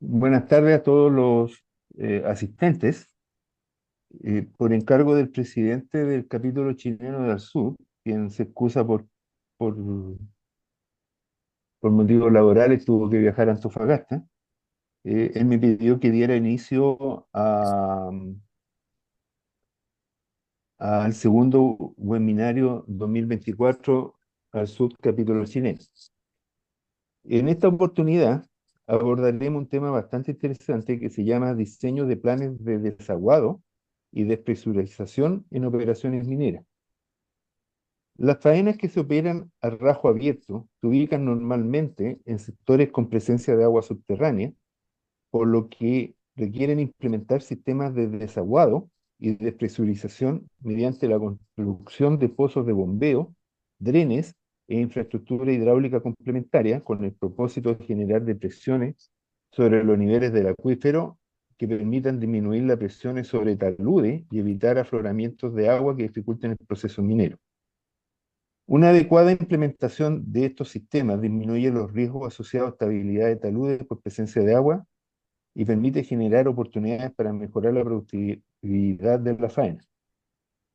Buenas tardes a todos los asistentes. Por encargo del presidente del capítulo chileno de Sur, quien se excusa por, por motivos laborales, tuvo que viajar a Antofagasta. Él me pidió que diera inicio al segundo webinario 2024 al Sur capítulo chileno. En esta oportunidad abordaremos un tema bastante interesante que se llama diseño de planes de desaguado y despresurización en operaciones mineras. Las faenas que se operan a rajo abierto se ubican normalmente en sectores con presencia de agua subterránea, por lo que requieren implementar sistemas de desaguado y despresurización mediante la construcción de pozos de bombeo, drenes e infraestructura hidráulica complementaria con el propósito de generar depresiones sobre los niveles del acuífero que permitan disminuir las presiones sobre taludes y evitar afloramientos de agua que dificulten el proceso minero. Una adecuada implementación de estos sistemas disminuye los riesgos asociados a estabilidad de taludes por presencia de agua y permite generar oportunidades para mejorar la productividad de la faena.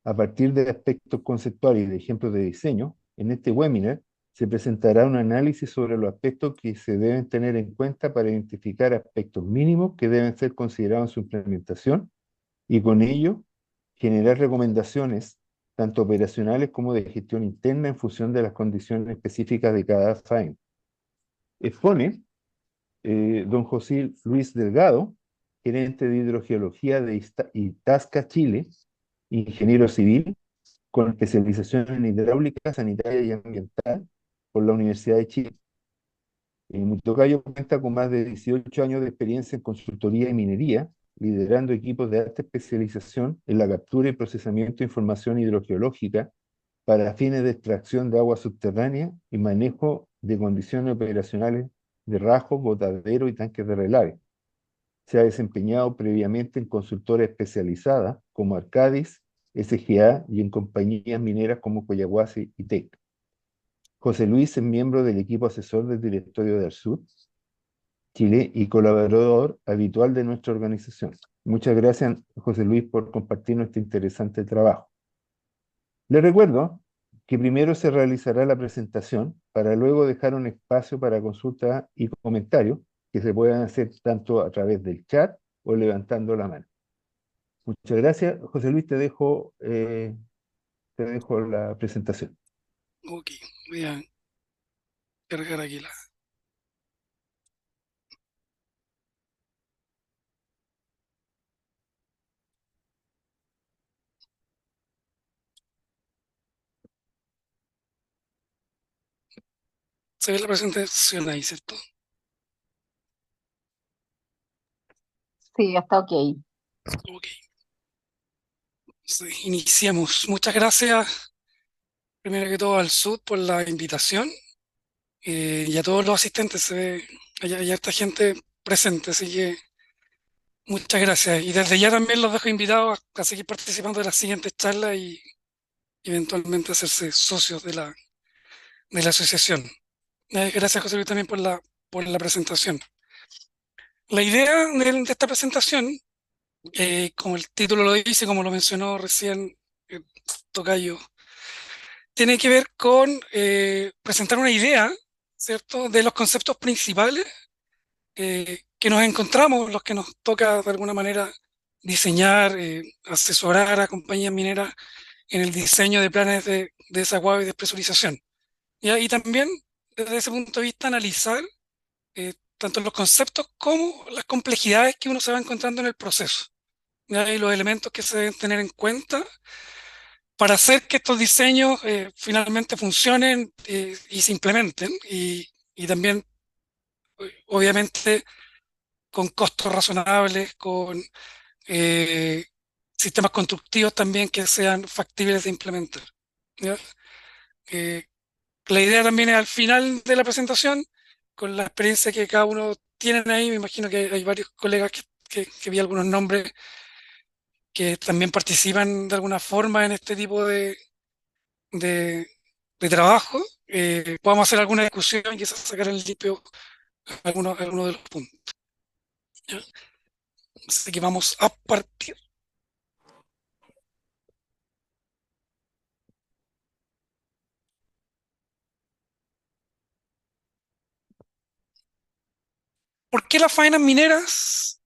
A partir de aspectos conceptuales y de ejemplos de diseño, en este webinar se presentará un análisis sobre los aspectos que se deben tener en cuenta para identificar aspectos mínimos que deben ser considerados en su implementación y con ello generar recomendaciones tanto operacionales como de gestión interna en función de las condiciones específicas de cada faena. Expone don José Luis Delgado, gerente de hidrogeología de Itasca, Chile, ingeniero civil, con especialización en hidráulica, sanitaria y ambiental por la Universidad de Chile. Mi tocayo cuenta con más de 18 años de experiencia en consultoría y minería, liderando equipos de alta especialización en la captura y procesamiento de información hidrogeológica para fines de extracción de agua subterránea y manejo de condiciones operacionales de rajos, botaderos y tanques de relave. Se ha desempeñado previamente en consultoras especializadas como Arcadis, SGA y en compañías mineras como Collahuasi y TEC. José Luis es miembro del equipo asesor del directorio del Sur, Chile y colaborador habitual de nuestra organización. Muchas gracias, José Luis, por compartirnos este interesante trabajo. Les recuerdo que primero se realizará la presentación para luego dejar un espacio para consultas y comentarios que se puedan hacer tanto a través del chat o levantando la mano. Muchas gracias. José Luis, te dejo la presentación. Ok, voy a cargar aquí la. Se ve la presentación ahí, ¿cierto? Sí, está ok. Ok, sí, iniciamos. Muchas gracias, primero que todo, al SUD por la invitación y a todos los asistentes. Hay harta gente presente, así que muchas gracias. Y desde ya también los dejo invitados a seguir participando de las siguientes charlas y eventualmente hacerse socios de la asociación. Gracias, José Luis, también por la presentación. La idea de esta presentación, como el título lo dice, como lo mencionó recién el tocayo, tiene que ver con presentar una idea, ¿cierto?, de los conceptos principales que nos encontramos, los que nos toca de alguna manera diseñar, asesorar a compañías mineras en el diseño de planes de desaguado y despresurización. ¿Ya? Y también, desde ese punto de vista, analizar tanto los conceptos como las complejidades que uno se va encontrando en el proceso. ¿Ya? Y los elementos que se deben tener en cuenta para hacer que estos diseños finalmente funcionen y se implementen y también, obviamente, con costos razonables, con eh, sistemas constructivos también que sean factibles de implementar. ¿Ya? Eh, la idea también es al final de la presentación, con la experiencia que cada uno tiene ahí, me imagino que hay varios colegas que vi algunos nombres que también participan de alguna forma en este tipo de, de trabajo, podamos hacer alguna discusión y quizás sacar en limpio algunos de los puntos. ¿ya? Así que vamos a partir. ¿Por qué las faenas mineras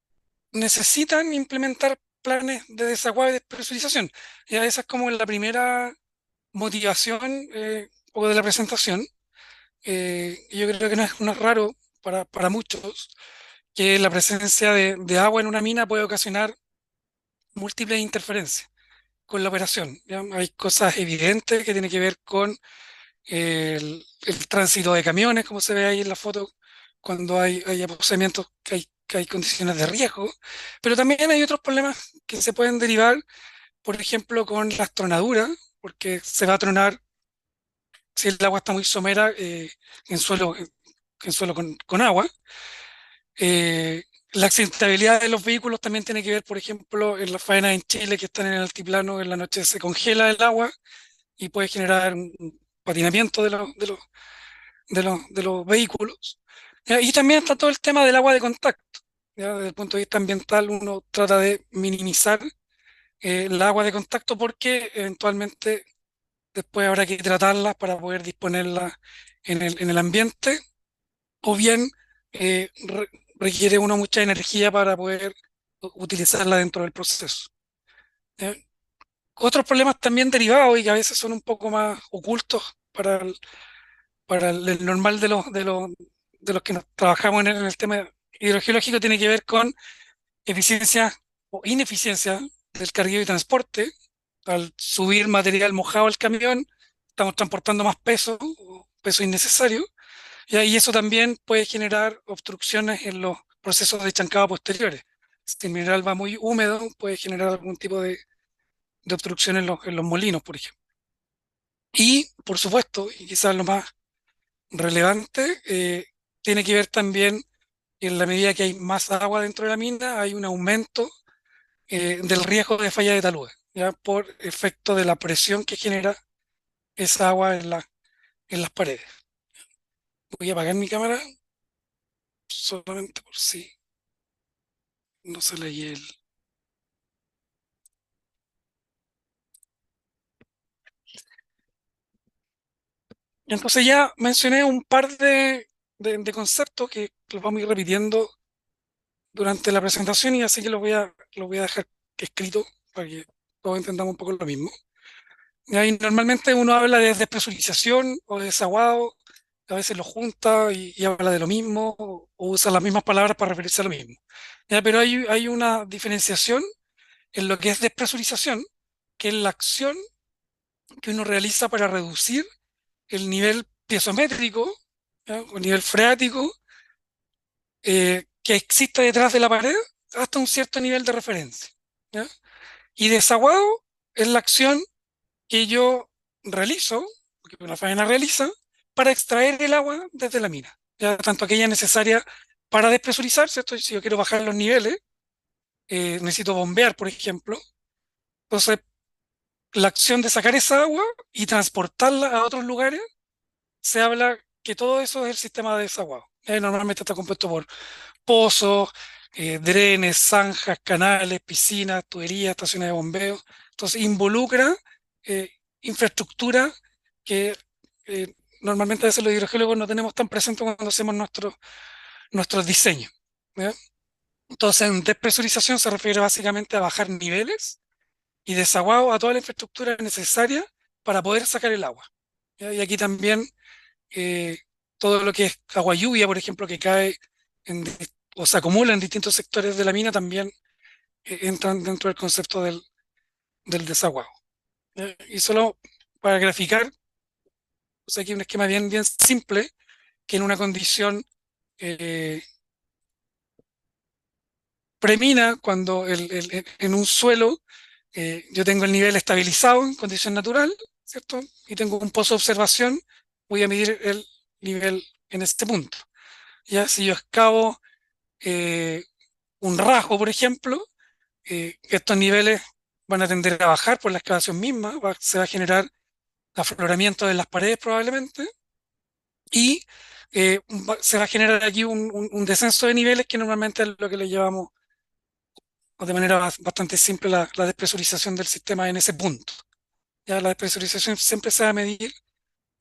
necesitan implementar planes de desagüe y despresurización? Ya esa es como la primera motivación un poco de la presentación. Yo creo que no es raro para muchos que la presencia de agua en una mina puede ocasionar múltiples interferencias con la operación. ¿Ya? Hay cosas evidentes que tienen que ver con el tránsito de camiones, como se ve ahí en la foto, cuando hay aposamientos, que hay condiciones de riesgo, pero también hay otros problemas que se pueden derivar, por ejemplo, con las tronaduras, porque se va a tronar si el agua está muy somera en suelo, en suelo con agua. Eh, la accidentabilidad de los vehículos también tiene que ver, por ejemplo, en las faenas en Chile que están en el altiplano, en la noche se congela el agua y puede generar un patinamiento de los vehículos. ¿Ya? Y también está todo el tema del agua de contacto. ¿Ya? Desde el punto de vista ambiental, uno trata de minimizar el agua de contacto porque eventualmente después habrá que tratarlas para poder disponerlas en el ambiente, o bien requiere uno mucha energía para poder utilizarla dentro del proceso. ¿Ya? Otros problemas también derivados y que a veces son un poco más ocultos para el normal de los que nos trabajamos en el tema hidrogeológico tiene que ver con eficiencia o ineficiencia del cargueo y transporte. Al subir material mojado al camión, estamos transportando más peso, o peso innecesario, y eso también puede generar obstrucciones en los procesos de chancado posteriores. Si el mineral va muy húmedo, puede generar algún tipo de obstrucción en los molinos, por ejemplo. Y, por supuesto, y quizás lo más relevante, tiene que ver también en la medida que hay más agua dentro de la mina, hay un aumento del riesgo de falla de taludes, ya por efecto de la presión que genera esa agua en las paredes. Voy a apagar mi cámara solamente por si no se leía el. Entonces ya mencioné un par de conceptos que los vamos a ir repitiendo durante la presentación y así que los voy a dejar escrito para que todos entendamos un poco lo mismo. Y ahí normalmente uno habla de despresurización o de desaguado, a veces lo junta y habla de lo mismo o usa las mismas palabras para referirse a lo mismo. Ya, pero hay una diferenciación en lo que es despresurización, que es la acción que uno realiza para reducir el nivel piezométrico, ¿ya? O nivel freático que existe detrás de la pared hasta un cierto nivel de referencia. ¿Ya? Y desaguado es la acción que yo realizo, que una faena realiza, para extraer el agua desde la mina, ya tanto aquella necesaria para despresurizar, ¿cierto? Si yo quiero bajar los niveles, necesito bombear, por ejemplo. Entonces, la acción de sacar esa agua y transportarla a otros lugares, se habla que todo eso es el sistema de desaguado. Normalmente está compuesto por pozos, drenes, zanjas, canales, piscinas, tuberías, estaciones de bombeo. Entonces involucra eh, infraestructura que normalmente a veces los hidrogeólogos no tenemos tan presente cuando hacemos nuestros diseños. ¿Ya? Entonces en despresurización se refiere básicamente a bajar niveles y desaguado a toda la infraestructura necesaria para poder sacar el agua. ¿Ya? Y aquí también eh, todo lo que es agua lluvia, por ejemplo, que cae en, o se acumula en distintos sectores de la mina, también entran dentro del concepto del desaguado. Y solo para graficar, pues aquí un esquema bien, bien simple, que en una condición premina, cuando en un suelo yo tengo el nivel estabilizado en condición natural, ¿cierto? Y tengo un pozo de observación, voy a medir el nivel en este punto. Ya si yo excavo eh, un rasgo, por ejemplo, estos niveles van a tender a bajar por la excavación misma, se va a generar afloramiento de las paredes probablemente, y se va a generar aquí un descenso de niveles que normalmente es lo que le llevamos o de manera bastante simple la despresurización del sistema en ese punto. Ya la despresurización siempre se va a medir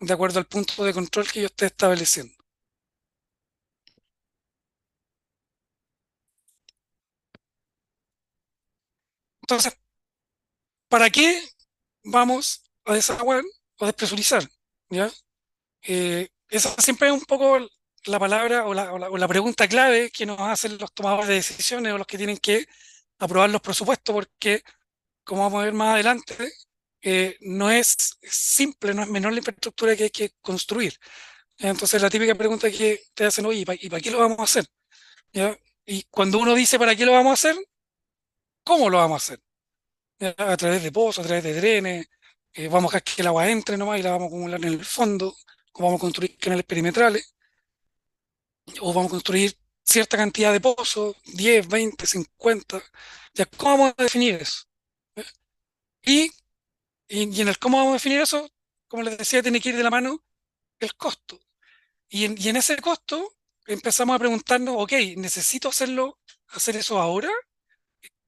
de acuerdo al punto de control que yo esté estableciendo. Entonces, ¿para qué vamos a desaguar o despresurizar? ¿Ya? Esa siempre es un poco la palabra o la pregunta clave que nos hacen los tomadores de decisiones o los que tienen que aprobar los presupuestos, porque, como vamos a ver más adelante, no es simple, no es menor la infraestructura que hay que construir. Entonces, la típica pregunta que te hacen, oye, ¿y para qué lo vamos a hacer? ¿Ya? Y cuando uno dice para qué lo vamos a hacer, ¿cómo lo vamos a hacer? ¿Ya? A través de pozos, a través de drenes, vamos a dejar que el agua entre nomás y la vamos a acumular en el fondo, o vamos a construir canales perimetrales, o vamos a construir cierta cantidad de pozos, 10, 20, 50. ¿Ya? ¿Cómo vamos a definir eso? ¿Ya? Y, y en el cómo vamos a definir eso, como les decía, tiene que ir de la mano el costo. Y en ese costo empezamos a preguntarnos, ok, ¿necesito hacer eso ahora?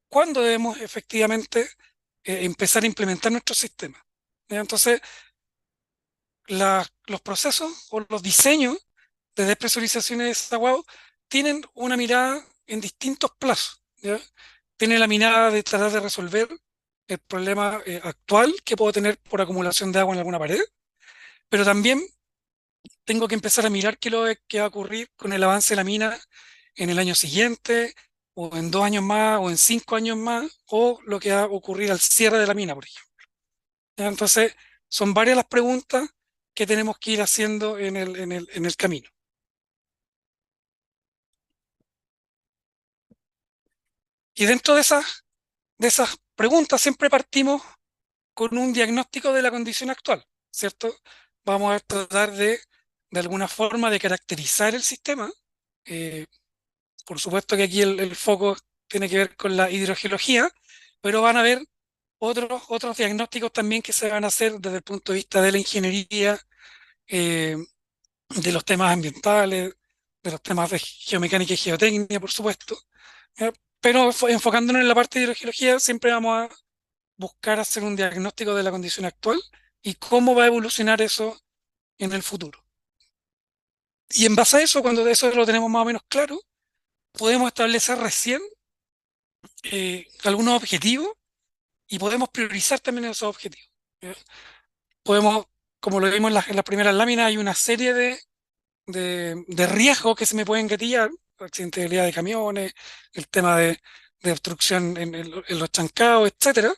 ¿Cuándo debemos efectivamente empezar a implementar nuestro sistema? ¿Ya? Entonces, los procesos o los diseños de despresurización y desaguado tienen una mirada en distintos plazos. ¿Ya? Tiene la mirada de tratar de resolver el problema actual que puedo tener por acumulación de agua en alguna pared, pero también tengo que empezar a mirar qué va a ocurrir con el avance de la mina en el año siguiente, o en 2 años más, o en 5 años más, o lo que va a ocurrir al cierre de la mina, por ejemplo. ¿Ya? Entonces, son varias las preguntas que tenemos que ir haciendo en el camino. Y dentro de esas preguntas siempre partimos con un diagnóstico de la condición actual, ¿cierto? Vamos a tratar de alguna forma, de caracterizar el sistema. Eh, por supuesto que aquí el foco tiene que ver con la hidrogeología, pero van a haber otros diagnósticos también que se van a hacer desde el punto de vista de la ingeniería, eh, de los temas ambientales, de los temas de geomecánica y geotecnia, por supuesto. ¿Ya? Pero enfocándonos en la parte de hidrogeología, siempre vamos a buscar hacer un diagnóstico de la condición actual y cómo va a evolucionar eso en el futuro. Y en base a eso, cuando eso lo tenemos más o menos claro, podemos establecer recién algunos objetivos y podemos priorizar también esos objetivos. ¿Ya? Podemos, como lo vimos en las primeras láminas, hay una serie de riesgos que se me pueden gatillar: accidentabilidad de camiones, el tema de obstrucción en los chancados, etcétera.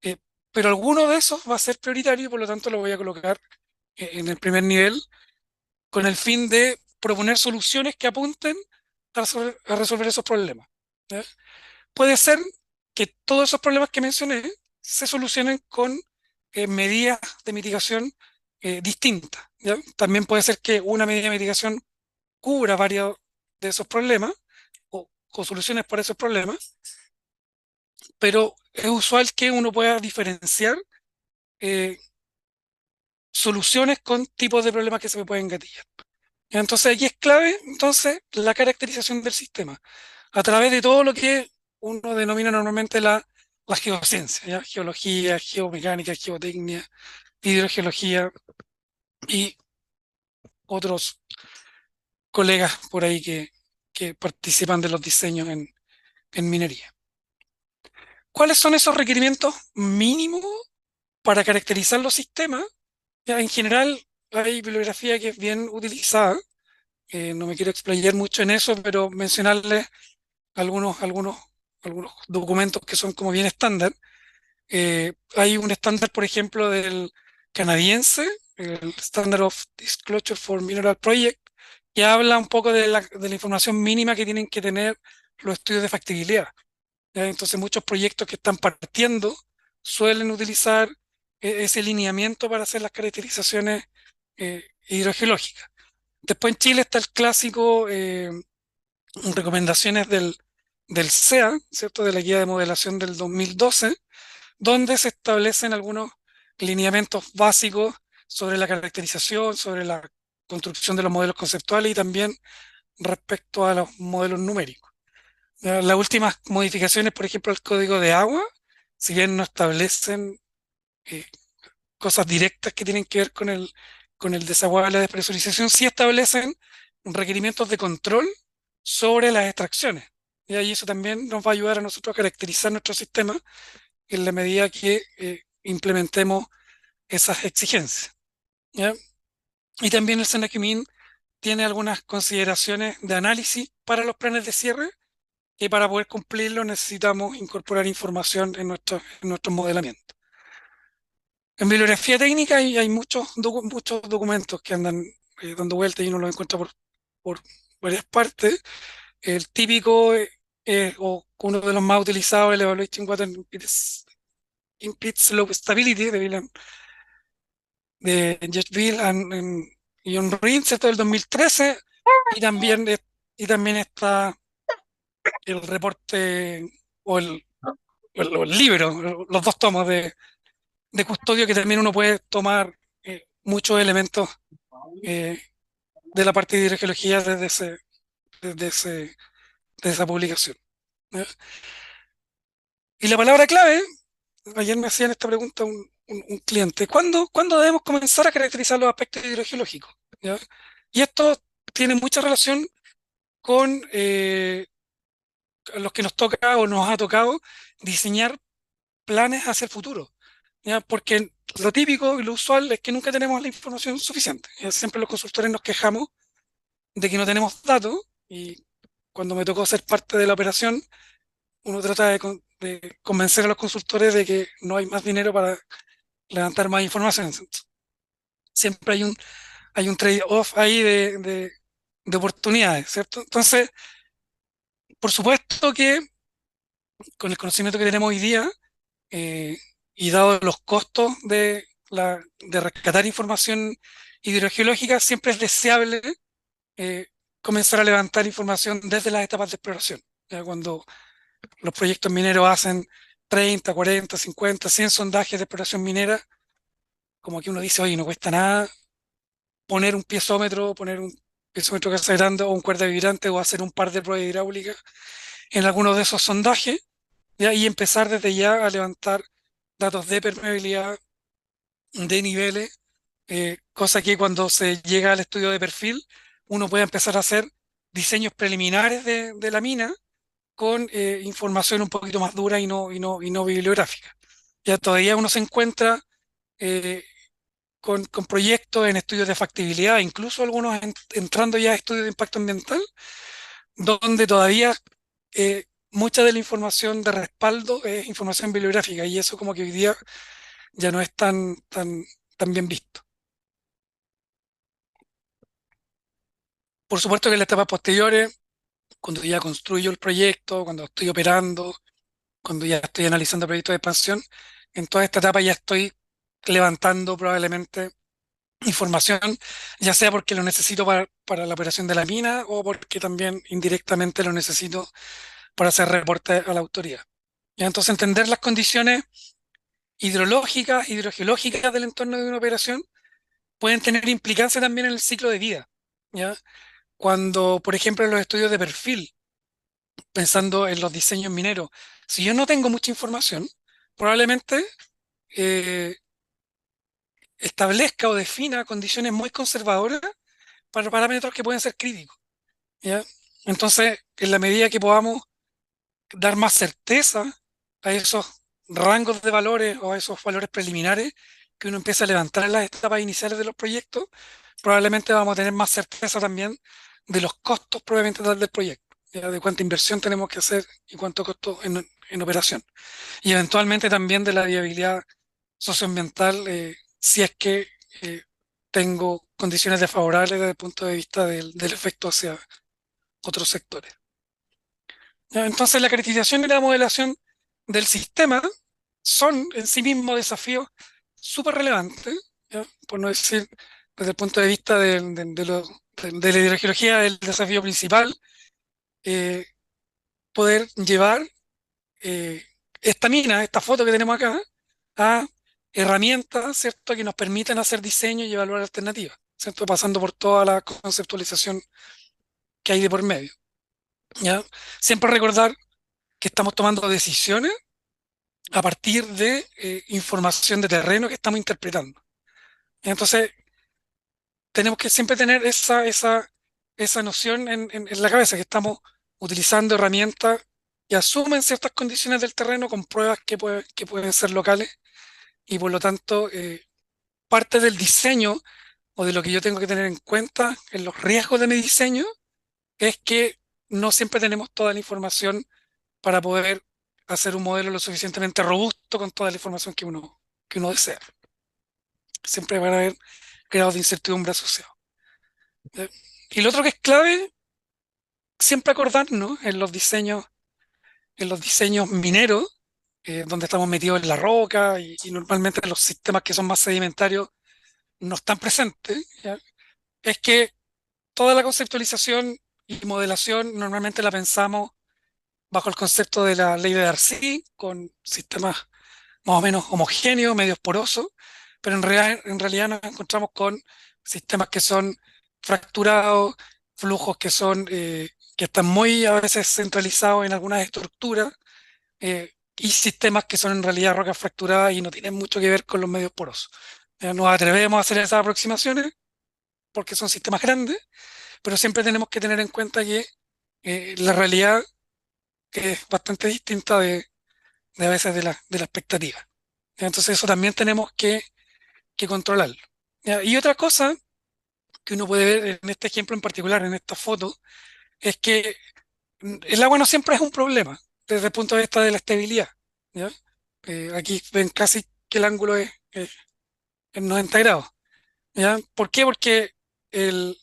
Eh, pero alguno de esos va a ser prioritario y por lo tanto lo voy a colocar en el primer nivel, con el fin de proponer soluciones que apunten a resolver esos problemas. ¿Ya? Puede ser que todos esos problemas que mencioné se solucionen con medidas de mitigación distintas. ¿Ya? También puede ser que una medida de mitigación cubra varios de esos problemas o soluciones para esos problemas, pero es usual que uno pueda diferenciar eh, soluciones con tipos de problemas que se me pueden gatillar. Entonces aquí es clave entonces la caracterización del sistema a través de todo lo que uno denomina normalmente la geociencia: ¿ya? Geología, geomecánica, geotecnia, hidrogeología y otros colegas por ahí que participan de los diseños en minería. ¿Cuáles son esos requerimientos mínimos para caracterizar los sistemas? Ya, en general hay bibliografía que es bien utilizada. No me quiero explayar mucho en eso, pero mencionarles algunos documentos que son como bien estándar. Hay un estándar, por ejemplo, del canadiense, el Standard of Disclosure for Mineral Project, que habla un poco de la información mínima que tienen que tener los estudios de factibilidad. ¿Ya? Entonces, muchos proyectos que están partiendo suelen utilizar ese lineamiento para hacer las caracterizaciones hidrogeológicas. Después en Chile está el clásico recomendaciones del CEA, ¿cierto? De la guía de modelación del 2012, donde se establecen algunos lineamientos básicos sobre la caracterización, sobre la construcción de los modelos conceptuales y también respecto a los modelos numéricos. Las últimas modificaciones, por ejemplo, al código de agua, si bien no establecen eh, cosas directas que tienen que ver con el desagüe y la despresurización, sí establecen requerimientos de control sobre las extracciones. Y ahí eso también nos va a ayudar a nosotros a caracterizar nuestro sistema en la medida que implementemos esas exigencias. ¿Ya? Y también el Senaquimin tiene algunas consideraciones de análisis para los planes de cierre y para poder cumplirlo necesitamos incorporar información en nuestros modelamientos. En bibliografía técnica hay muchos documentos que andan dando vueltas y uno los encuentra por varias partes. El típico o uno de los más utilizados, el Evaluating Water Impede Slope Stability de Jettville y John Reed, ¿cierto? Del 2013, y también, y también está el reporte o el libro, los dos tomos de Custodio, que también uno puede tomar muchos elementos eh, de la parte de hidrogeología desde ese, de esa publicación. ¿Ya? Y la palabra clave, ayer me hacían esta pregunta un cliente, ¿cuándo debemos comenzar a caracterizar los aspectos hidrogeológicos? ¿Ya? Y esto tiene mucha relación con los que nos toca o nos ha tocado diseñar planes hacia el futuro. ¿Ya? Porque lo típico y lo usual es que nunca tenemos la información suficiente. ¿Ya? Siempre los consultores nos quejamos de que no tenemos datos y cuando me tocó ser parte de la operación, uno trata de convencer a los consultores de que no hay más dinero para levantar más información. Siempre hay un trade-off ahí de oportunidades, ¿cierto? Entonces, por supuesto que con el conocimiento que tenemos hoy día eh, y dado los costos de rescatar información hidrogeológica, siempre es deseable eh, comenzar a levantar información desde las etapas de exploración. ¿Ya? Cuando los proyectos mineros hacen 30, 40, 50, 100 sondajes de exploración minera, como que uno dice, oye, no cuesta nada poner un piezómetro grande o un cuerda vibrante o hacer un par de pruebas hidráulicas en alguno de esos sondajes, ¿ya? Y empezar desde ya a levantar datos de permeabilidad, de niveles, cosa que cuando se llega al estudio de perfil, uno puede empezar a hacer diseños preliminares de la mina con información un poquito más dura y no bibliográfica. Ya todavía uno se encuentra eh, con proyectos en estudios de factibilidad, incluso algunos entrando ya a estudios de impacto ambiental, donde todavía mucha de la información de respaldo es información bibliográfica y eso como que hoy día ya no es tan bien visto. Por supuesto que en las etapas posteriores, cuando ya construyo el proyecto, cuando estoy operando, cuando ya estoy analizando proyectos de expansión, en toda esta etapa ya estoy levantando probablemente información, ya sea porque lo necesito para la operación de la mina o porque también indirectamente lo necesito para hacer reporte a la autoridad. ¿Ya? Entonces, entender las condiciones hidrológicas, hidrogeológicas del entorno de una operación pueden tener implicancia también en el ciclo de vida. ¿Ya? Cuando, por ejemplo, en los estudios de perfil, pensando en los diseños mineros, si yo no tengo mucha información, probablemente eh, establezca o defina condiciones muy conservadoras para parámetros que pueden ser críticos. ¿Ya? Entonces, en la medida que podamos dar más certeza a esos rangos de valores o a esos valores preliminares que uno empieza a levantar en las etapas iniciales de los proyectos, probablemente vamos a tener más certeza también de los costos probablemente del proyecto, ¿ya? De cuánta inversión tenemos que hacer y cuánto costo en operación. Y eventualmente también de la viabilidad socioambiental si es que eh, tengo condiciones desfavorables desde el punto de vista del efecto hacia otros sectores. ¿Ya? Entonces, la caracterización y la modelación del sistema son en sí mismos desafíos súper relevantes, ¿ya? Por no decir desde el punto de vista de la hidrogeología, el desafío principal, eh, poder llevar eh, esta mina, esta foto que tenemos acá, a herramientas, ¿cierto?, que nos permitan hacer diseño y evaluar alternativas. ¿cierto? Pasando por toda la conceptualización que hay de por medio, ¿ya? Siempre recordar que estamos tomando decisiones a partir de información de terreno que estamos interpretando. Entonces, tenemos que siempre tener esa noción en la cabeza, que estamos utilizando herramientas que asumen ciertas condiciones del terreno con pruebas que pueden ser locales y por lo tanto parte del diseño o de lo que yo tengo que tener en cuenta en los riesgos de mi diseño es que no siempre tenemos toda la información para poder hacer un modelo lo suficientemente robusto con toda la información que uno desea. Siempre van a haber grados de incertidumbre asociados. ¿Ya? Y lo otro que es clave, siempre acordarnos en los diseños mineros, donde estamos metidos en la roca y normalmente los sistemas que son más sedimentarios no están presentes, ¿ya? Es que toda la conceptualización y modelación normalmente la pensamos bajo el concepto de la ley de Darcy, con sistemas más o menos homogéneos, medios porosos, pero en realidad nos encontramos con sistemas que son fracturados, flujos que están muy a veces centralizados en algunas estructuras, y sistemas que son en realidad rocas fracturadas y no tienen mucho que ver con los medios porosos. Nos atrevemos a hacer esas aproximaciones porque son sistemas grandes, pero siempre tenemos que tener en cuenta que la realidad es bastante distinta de a veces de la expectativa. Entonces eso también tenemos que controlarlo. ¿Ya? Y otra cosa que uno puede ver en este ejemplo en particular, en esta foto, es que el agua no siempre es un problema desde el punto de vista de la estabilidad. ¿Ya? Aquí ven casi que el ángulo es en 90 grados. ¿Ya? ¿Por qué? Porque el,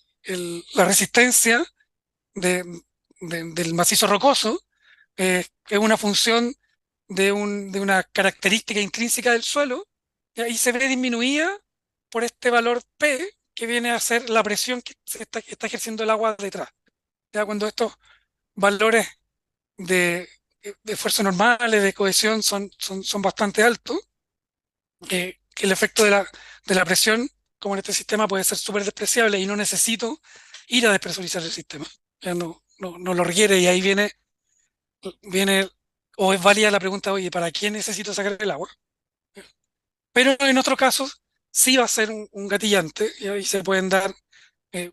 la resistencia de, del macizo rocoso es una función de una característica intrínseca del suelo, ¿ya? Y se ve disminuida por este valor P, que viene a ser la presión que está ejerciendo el agua detrás. ¿Ya? Cuando estos valores de, de esfuerzo normales, de cohesión, son bastante altos, que el efecto de la presión, como en este sistema, puede ser súper despreciable y no necesito ir a despresurizar el sistema. Ya no lo requiere y ahí viene o es válida la pregunta, oye, ¿para qué necesito sacar el agua? Pero en otros casos sí va a ser un gatillante y ahí se pueden dar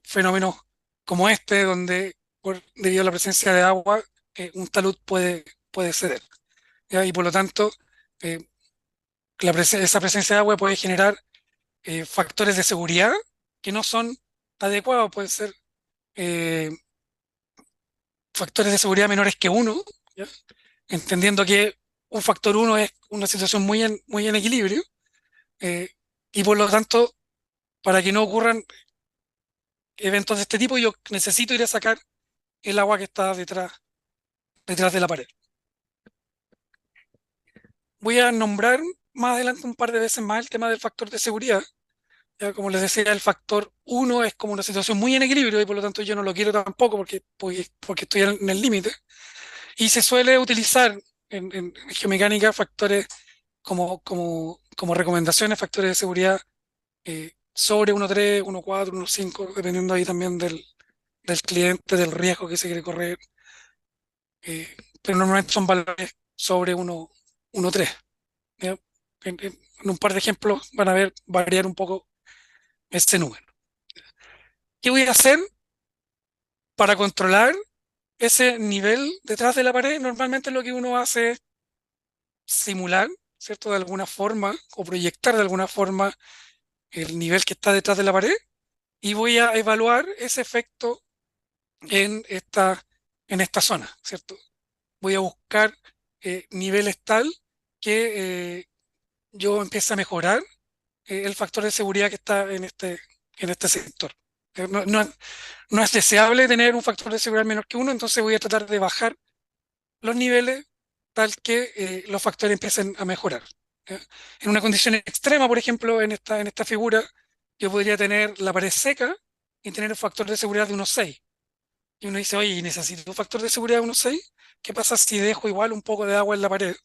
fenómenos como este, donde debido a la presencia de agua, un talud puede ceder. ¿Ya? Y por lo tanto, eh, esa presencia de agua puede generar factores de seguridad que no son adecuados, pueden ser eh, factores de seguridad menores que uno, ¿ya? Entendiendo que un factor uno es una situación muy en equilibrio, eh, y por lo tanto, para que no ocurran eventos de este tipo, yo necesito ir a sacar el agua que está detrás de la pared. Voy a nombrar más adelante un par de veces más el tema del factor de seguridad. Ya, como les decía, el factor uno es como una situación muy en equilibrio y por lo tanto yo no lo quiero tampoco porque estoy en el límite. Y se suele utilizar en geomecánica factores como recomendaciones, factores de seguridad sobre 1.3, 1.4, 1.5, dependiendo ahí también del cliente, del riesgo que se quiere correr. Pero normalmente son valores sobre 1.3. ¿Ya? En un par de ejemplos van a ver variar un poco ese número. ¿Qué voy a hacer para controlar ese nivel detrás de la pared? Normalmente lo que uno hace es simular, ¿cierto? De alguna forma o proyectar de alguna forma el nivel que está detrás de la pared y voy a evaluar ese efecto en en esta zona, ¿cierto? Voy a buscar niveles tal que yo empiece a mejorar el factor de seguridad que está en este sector. No, no es deseable tener un factor de seguridad menor que uno, entonces voy a tratar de bajar los niveles tal que los factores empiecen a mejorar. ¿Ya? En una condición extrema, por ejemplo, en esta figura, yo podría tener la pared seca y tener un factor de seguridad de 1.6. Y uno dice, oye, ¿necesito un factor de seguridad de 1.6? ¿Qué pasa si dejo igual un poco de agua en la pared?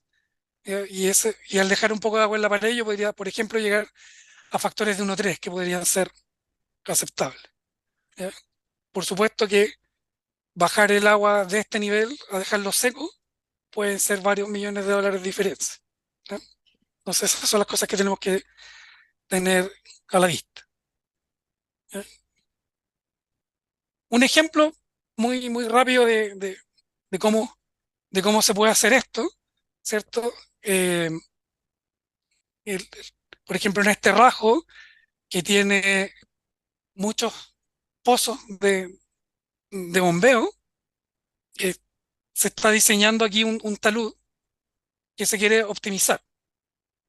Y al dejar un poco de agua en la pared, yo podría, por ejemplo, llegar a factores de 1.3, que podrían ser aceptable, ¿ya? Por supuesto que bajar el agua de este nivel a dejarlo seco pueden ser varios millones de dólares de diferencia, ¿ya? Entonces esas son las cosas que tenemos que tener a la vista, ¿ya? Un ejemplo muy rápido de cómo se puede hacer esto, ¿cierto? Eh, el- por ejemplo, en este rajo que tiene muchos pozos de bombeo, eh, se está diseñando aquí un talud que se quiere optimizar,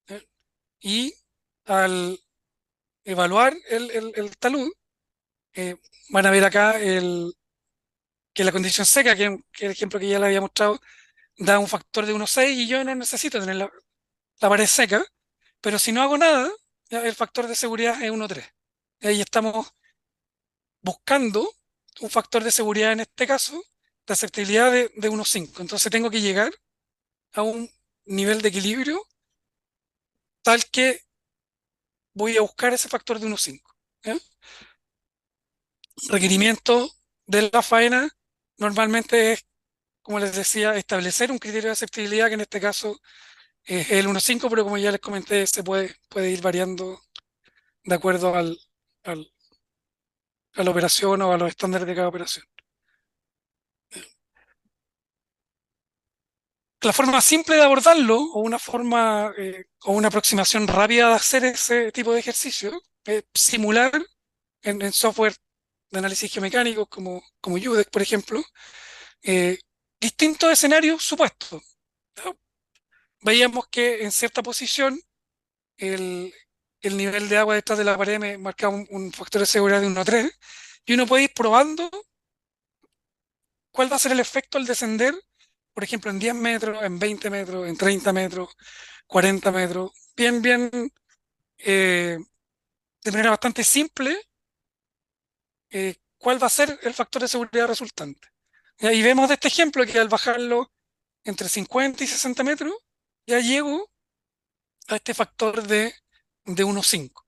¿eh? Y al evaluar el talud, eh, van a ver acá que la condición seca, que el ejemplo que ya le había mostrado, da un factor de 1,6 y yo no necesito tener la pared seca, pero si no hago nada, ya el factor de seguridad es 1,3. Ahí estamos buscando un factor de seguridad, en este caso, de aceptabilidad de 1,5. Entonces tengo que llegar a un nivel de equilibrio tal que voy a buscar ese factor de 1,5. ¿Ya? Requerimiento de la faena normalmente es, como les decía, establecer un criterio de aceptabilidad, que en este caso es el 1,5, pero como ya les comenté, puede ir variando de acuerdo al- a la operación o a los estándares de cada operación. La forma simple de abordarlo, o una forma o una aproximación rápida de hacer ese tipo de ejercicio, es simular en software de análisis geomecánico como UDEC, por ejemplo, eh, distintos escenarios supuestos, ¿no? Veíamos que en cierta posición el, el nivel de agua detrás de la pared me marcaba un factor de seguridad de 1,3, y uno puede ir probando cuál va a ser el efecto al descender, por ejemplo, en 10 metros, en 20 metros, en 30 metros, 40 metros, bien, de manera bastante simple, cuál va a ser el factor de seguridad resultante. Y vemos de este ejemplo que al bajarlo entre 50 y 60 metros, ya llego a este factor de 1,5.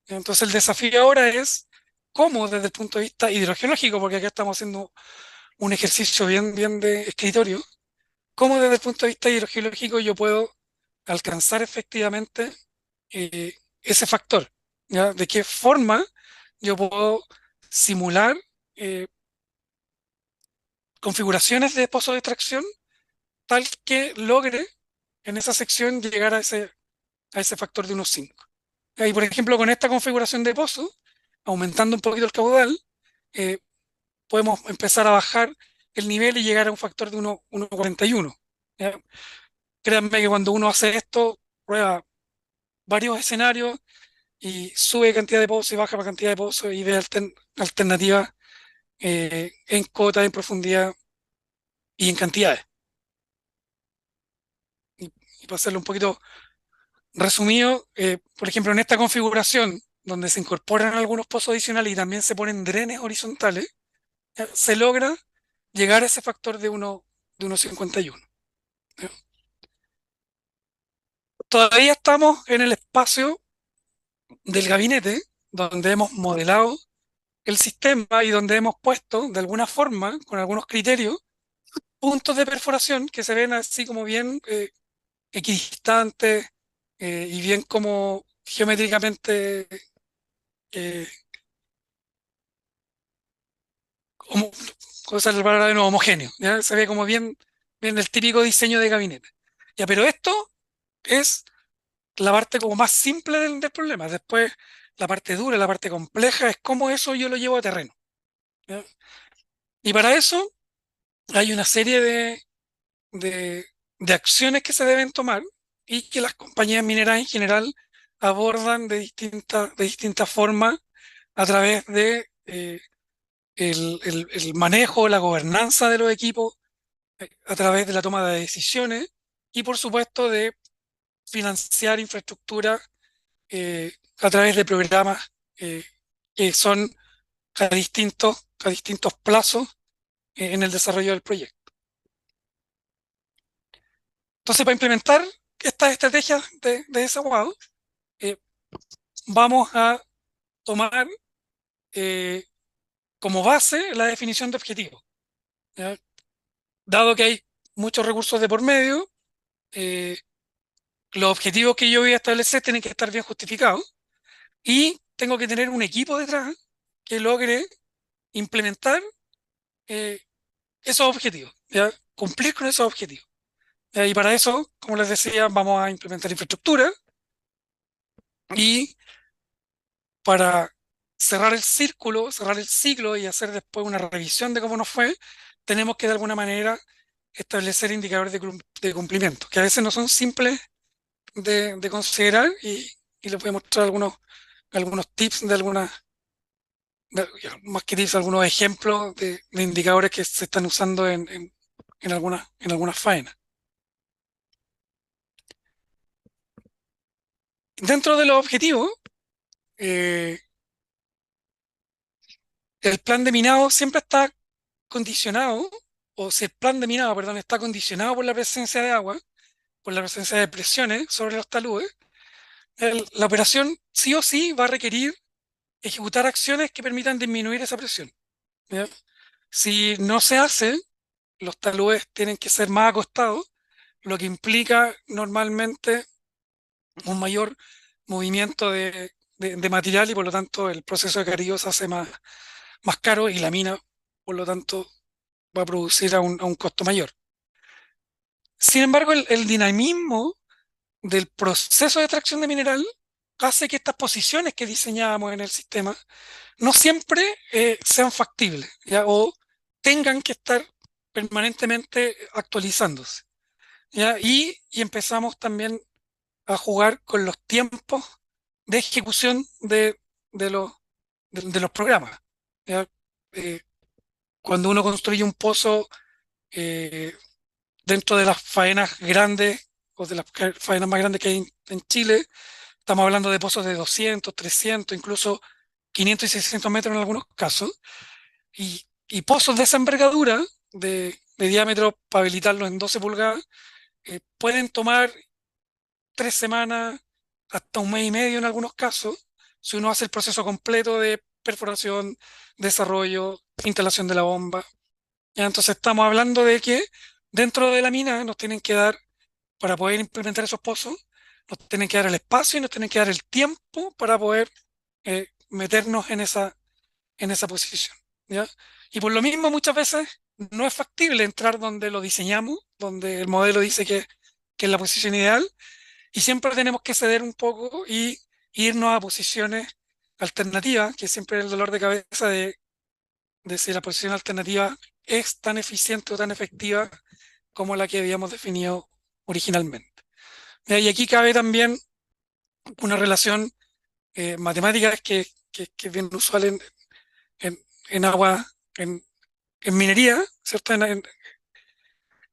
Entonces el desafío ahora es cómo desde el punto de vista hidrogeológico, porque acá estamos haciendo un ejercicio bien de escritorio, cómo desde el punto de vista hidrogeológico yo puedo alcanzar efectivamente ese factor, ¿ya? De qué forma yo puedo simular eh, configuraciones de pozo de extracción tal que logre en esa sección llegar a ese factor de 1,5. Y por ejemplo, con esta configuración de pozo, aumentando un poquito el caudal, eh, podemos empezar a bajar el nivel y llegar a un factor de 1,41. ¿Ya? Créanme que cuando uno hace esto, prueba varios escenarios y sube cantidad de pozos y baja cantidad de pozos y ve alternativas en cota, en profundidad y en cantidades. Y para hacerlo un poquito resumido, por ejemplo, en esta configuración, donde se incorporan algunos pozos adicionales y también se ponen drenes horizontales, se logra llegar a ese factor de 1,51. ¿Ya? Todavía estamos en el espacio del gabinete, donde hemos modelado el sistema y donde hemos puesto, de alguna forma, con algunos criterios, puntos de perforación que se ven así como bien equidistantes y bien como geométricamente, eh, homo- cosa la palabra de nuevo, homogéneo, ¿ya? Se ve como bien el típico diseño de gabinete. Ya, pero esto es la parte como más simple del problema. Después, la parte dura, la parte compleja, es cómo eso yo lo llevo a terreno, ¿ya? Y para eso hay una serie de, de acciones que se deben tomar y que las compañías mineras en general abordan de distintas formas a través de el manejo, la gobernanza de los equipos, a través de la toma de decisiones y por supuesto de financiar infraestructura a través de programas que son a distintos plazos en el desarrollo del proyecto. Entonces, para implementar estas estrategias de desaguado, eh, vamos a tomar eh, como base la definición de objetivos, ¿ya? Dado que hay muchos recursos de por medio, eh, los objetivos que yo voy a establecer tienen que estar bien justificados y tengo que tener un equipo detrás que logre implementar eh, esos objetivos, ¿ya? Cumplir con esos objetivos. ¿Ya? Y para eso, como les decía, vamos a implementar infraestructura y para cerrar el círculo, cerrar el ciclo y hacer después una revisión de cómo nos fue, tenemos que de alguna manera establecer indicadores de cumplimiento, que a veces no son simples de considerar y les voy a mostrar algunos tips de algunas, más que tips, algunos ejemplos de indicadores que se están usando en algunas faenas. Dentro de los objetivos, eh, el plan de minado siempre está condicionado, o si el plan de minado, perdón, está condicionado por la presencia de agua, por la presencia de presiones sobre los taludes, la operación sí o sí va a requerir ejecutar acciones que permitan disminuir esa presión, ¿ya? Si no se hace, los taludes tienen que ser más acostados, lo que implica normalmente un mayor movimiento de material y por lo tanto el proceso de carrillo se hace más caro y la mina, por lo tanto, va a producir a un costo mayor. Sin embargo, el dinamismo del proceso de extracción de mineral hace que estas posiciones que diseñábamos en el sistema no siempre sean factibles, ¿ya? O tengan que estar permanentemente actualizándose, ¿ya? Y empezamos también a jugar con los tiempos de ejecución de los programas, ¿ya? Eh, Cuando uno construye un pozo eh, dentro de las faenas grandes o de las faenas más grandes que hay en Chile, estamos hablando de pozos de 200, 300, incluso 500 y 600 metros en algunos casos, y pozos de esa envergadura, de diámetro para habilitarlos en 12 pulgadas, pueden tomar 3 semanas hasta un mes y medio en algunos casos, si uno hace el proceso completo de perforación, desarrollo, instalación de la bomba. Ya, entonces estamos hablando de que dentro de la mina nos tienen que dar, para poder implementar esos pozos, nos tienen que dar el espacio y nos tienen que dar el tiempo para poder meternos en esa posición, ¿ya? Y por lo mismo muchas veces no es factible entrar donde lo diseñamos, donde el modelo dice que es la posición ideal, y siempre tenemos que ceder un poco y irnos a posiciones alternativas, que siempre es el dolor de cabeza de si la posición alternativa es tan eficiente o tan efectiva como la que habíamos definido originalmente. Y aquí cabe también una relación matemática que es bien usual en, en agua, en minería, ¿cierto?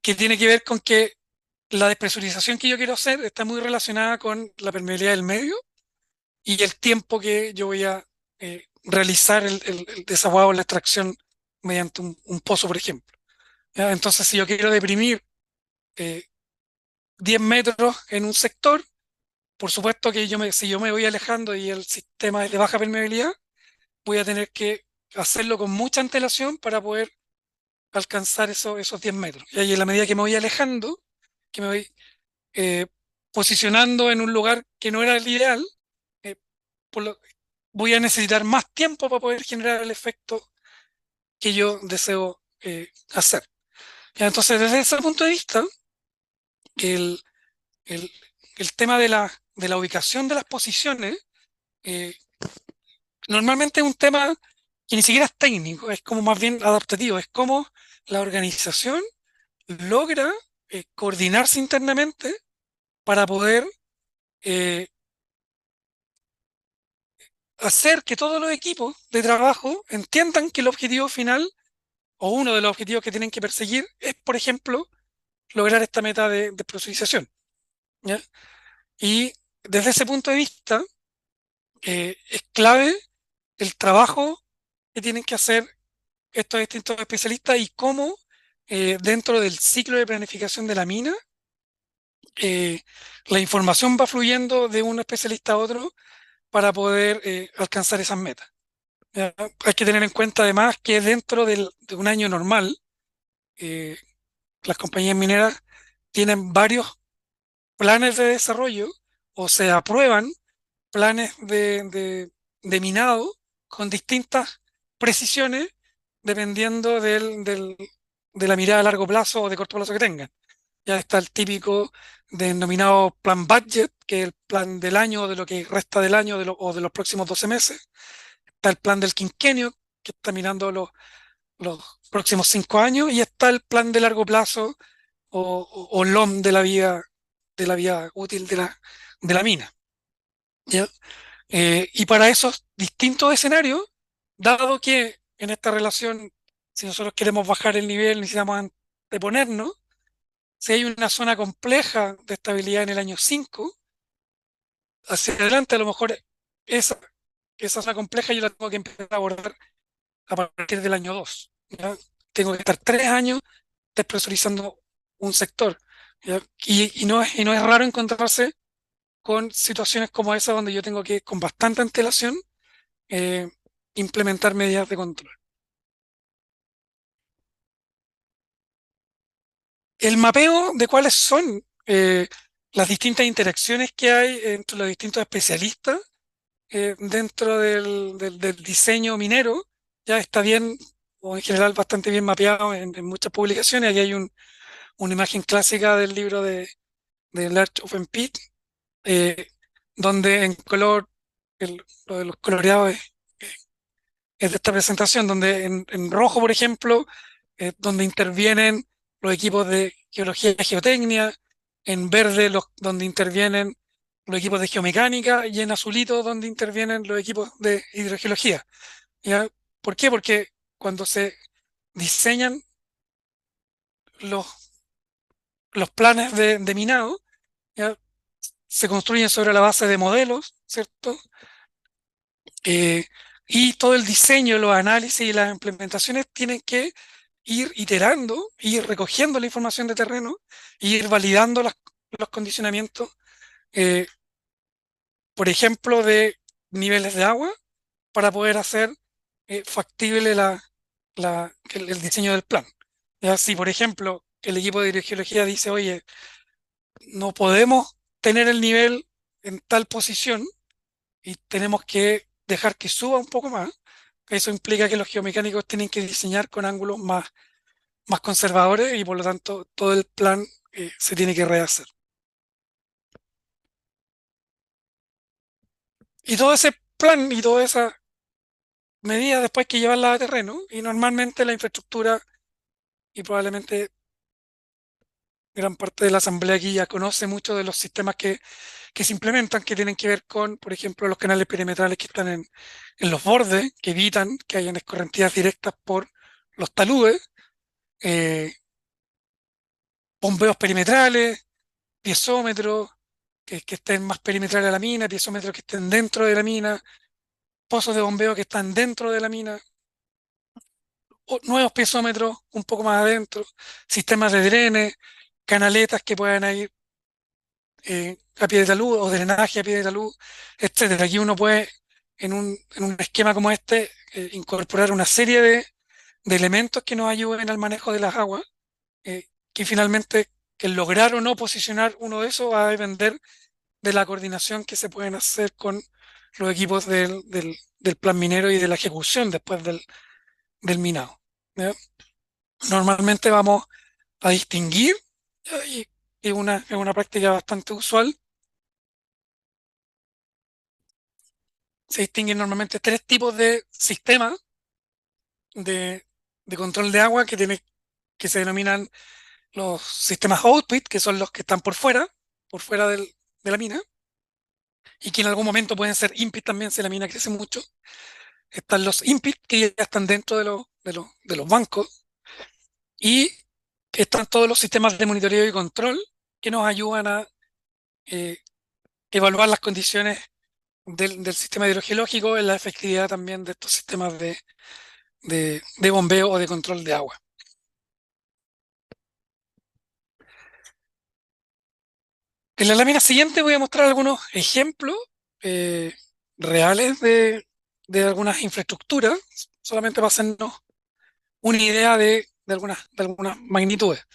Que tiene que ver con que la despresurización que yo quiero hacer está muy relacionada con la permeabilidad del medio y el tiempo que yo voy a realizar el desaguado, la extracción mediante un pozo, por ejemplo, ¿ya? Entonces, si yo quiero deprimir eh, 10 metros en un sector, por supuesto que si yo me voy alejando y el sistema es de baja permeabilidad, voy a tener que hacerlo con mucha antelación para poder alcanzar esos 10 metros. Y ahí, en la medida que me voy alejando, que me voy eh, posicionando en un lugar que no era el ideal, eh, por lo- voy a necesitar más tiempo para poder generar el efecto que yo deseo hacer. Ya, entonces, desde ese punto de vista, el, el, el tema de la ubicación de las posiciones eh, normalmente es un tema que ni siquiera es técnico, es como más bien adaptativo, es como la organización logra coordinarse internamente para poder eh, hacer que todos los equipos de trabajo entiendan que el objetivo final o uno de los objetivos que tienen que perseguir es, por ejemplo, lograr esta meta de presurización, ¿ya? Y desde ese punto de vista, es clave el trabajo que tienen que hacer estos distintos especialistas y cómo dentro del ciclo de planificación de la mina, eh, la información va fluyendo de un especialista a otro para poder alcanzar esas metas, Hay que tener en cuenta además que dentro de un año normal, eh, las compañías mineras tienen varios planes de desarrollo o se aprueban planes de minado con distintas precisiones dependiendo de la mirada a largo plazo o de corto plazo que tengan. Ya está el típico denominado plan budget, que es el plan del año o de lo que resta del año o de los próximos 12 meses. Está el plan del quinquenio, que está mirando los próximos 5 años, y está el plan de largo plazo o LOM de la vida útil de la mina. ¿Ya? Y para esos distintos escenarios, dado que en esta relación, si nosotros queremos bajar el nivel, necesitamos anteponernos, si hay una zona compleja de estabilidad en el año 5 hacia adelante a lo mejor esa, esa zona compleja yo la tengo que empezar a abordar a partir del año 2. ¿Ya? Tengo que estar 3 años despresurizando un sector. ¿Ya? Y no es raro encontrarse con situaciones como esa donde yo tengo que, con bastante antelación, eh, implementar medidas de control. El mapeo de cuáles son las distintas interacciones que hay entre los distintos especialistas dentro del diseño minero ya está bien, o en general bastante bien mapeado en muchas publicaciones. Aquí hay una imagen clásica del libro de Large Open Pit, eh, donde en color, lo de los coloreados es de esta presentación, donde en rojo, por ejemplo, donde intervienen los equipos de geología y geotecnia, en verde donde intervienen los equipos de geomecánica y en azulito donde intervienen los equipos de hidrogeología. ¿Ya? ¿Por qué? Porque cuando se diseñan los, los planes de minado, ¿ya? Se construyen sobre la base de modelos, ¿cierto? Eh, y todo el diseño, los análisis y las implementaciones tienen que ir iterando, ir recogiendo la información de terreno, e ir validando los condicionamientos, eh, por ejemplo, de niveles de agua, para poder hacer factible el diseño del plan. Ya, si, por ejemplo, el equipo de hidrogeología dice, oye, no podemos tener el nivel en tal posición y tenemos que dejar que suba un poco más, eso implica que los geomecánicos tienen que diseñar con ángulos más conservadores y por lo tanto todo el plan se tiene que rehacer. Y todo ese plan y toda esa medida después que llevarla a terreno y normalmente la infraestructura y probablemente gran parte de la asamblea aquí ya conoce mucho de los sistemas que se implementan, que tienen que ver con, por ejemplo, los canales perimetrales que están en los bordes, que evitan que hayan escorrentías directas por los taludes, eh, bombeos perimetrales, piezómetros que estén más perimetrales a la mina, piezómetros que estén dentro de la mina, pozos de bombeo que están dentro de la mina, o nuevos piezómetros un poco más adentro, sistemas de drenes, canaletas que puedan ir a pie de talud o drenaje a pie de talud, etcétera. Aquí uno puede, en un esquema como este, incorporar una serie de elementos que nos ayuden al manejo de las aguas, que finalmente que lograr o no posicionar uno de esos va a depender de la coordinación que se pueden hacer con los equipos del plan minero y de la ejecución después del minado. ¿Ya? Normalmente vamos a distinguir, ¿ya? Y es una práctica bastante usual. Se distinguen normalmente tres tipos de sistemas de, de control de agua que se denominan los sistemas output, que son los que están por fuera de la mina, y que en algún momento pueden ser input también si la mina crece mucho. Están los input que ya están dentro de los bancos, y están todos los sistemas de monitoreo y control que nos ayudan a eh, evaluar las condiciones del sistema hidrogeológico en la efectividad también de estos sistemas de bombeo o de control de agua. En la lámina siguiente voy a mostrar algunos ejemplos eh, reales de algunas infraestructuras, solamente para hacernos una idea de algunas magnitudes.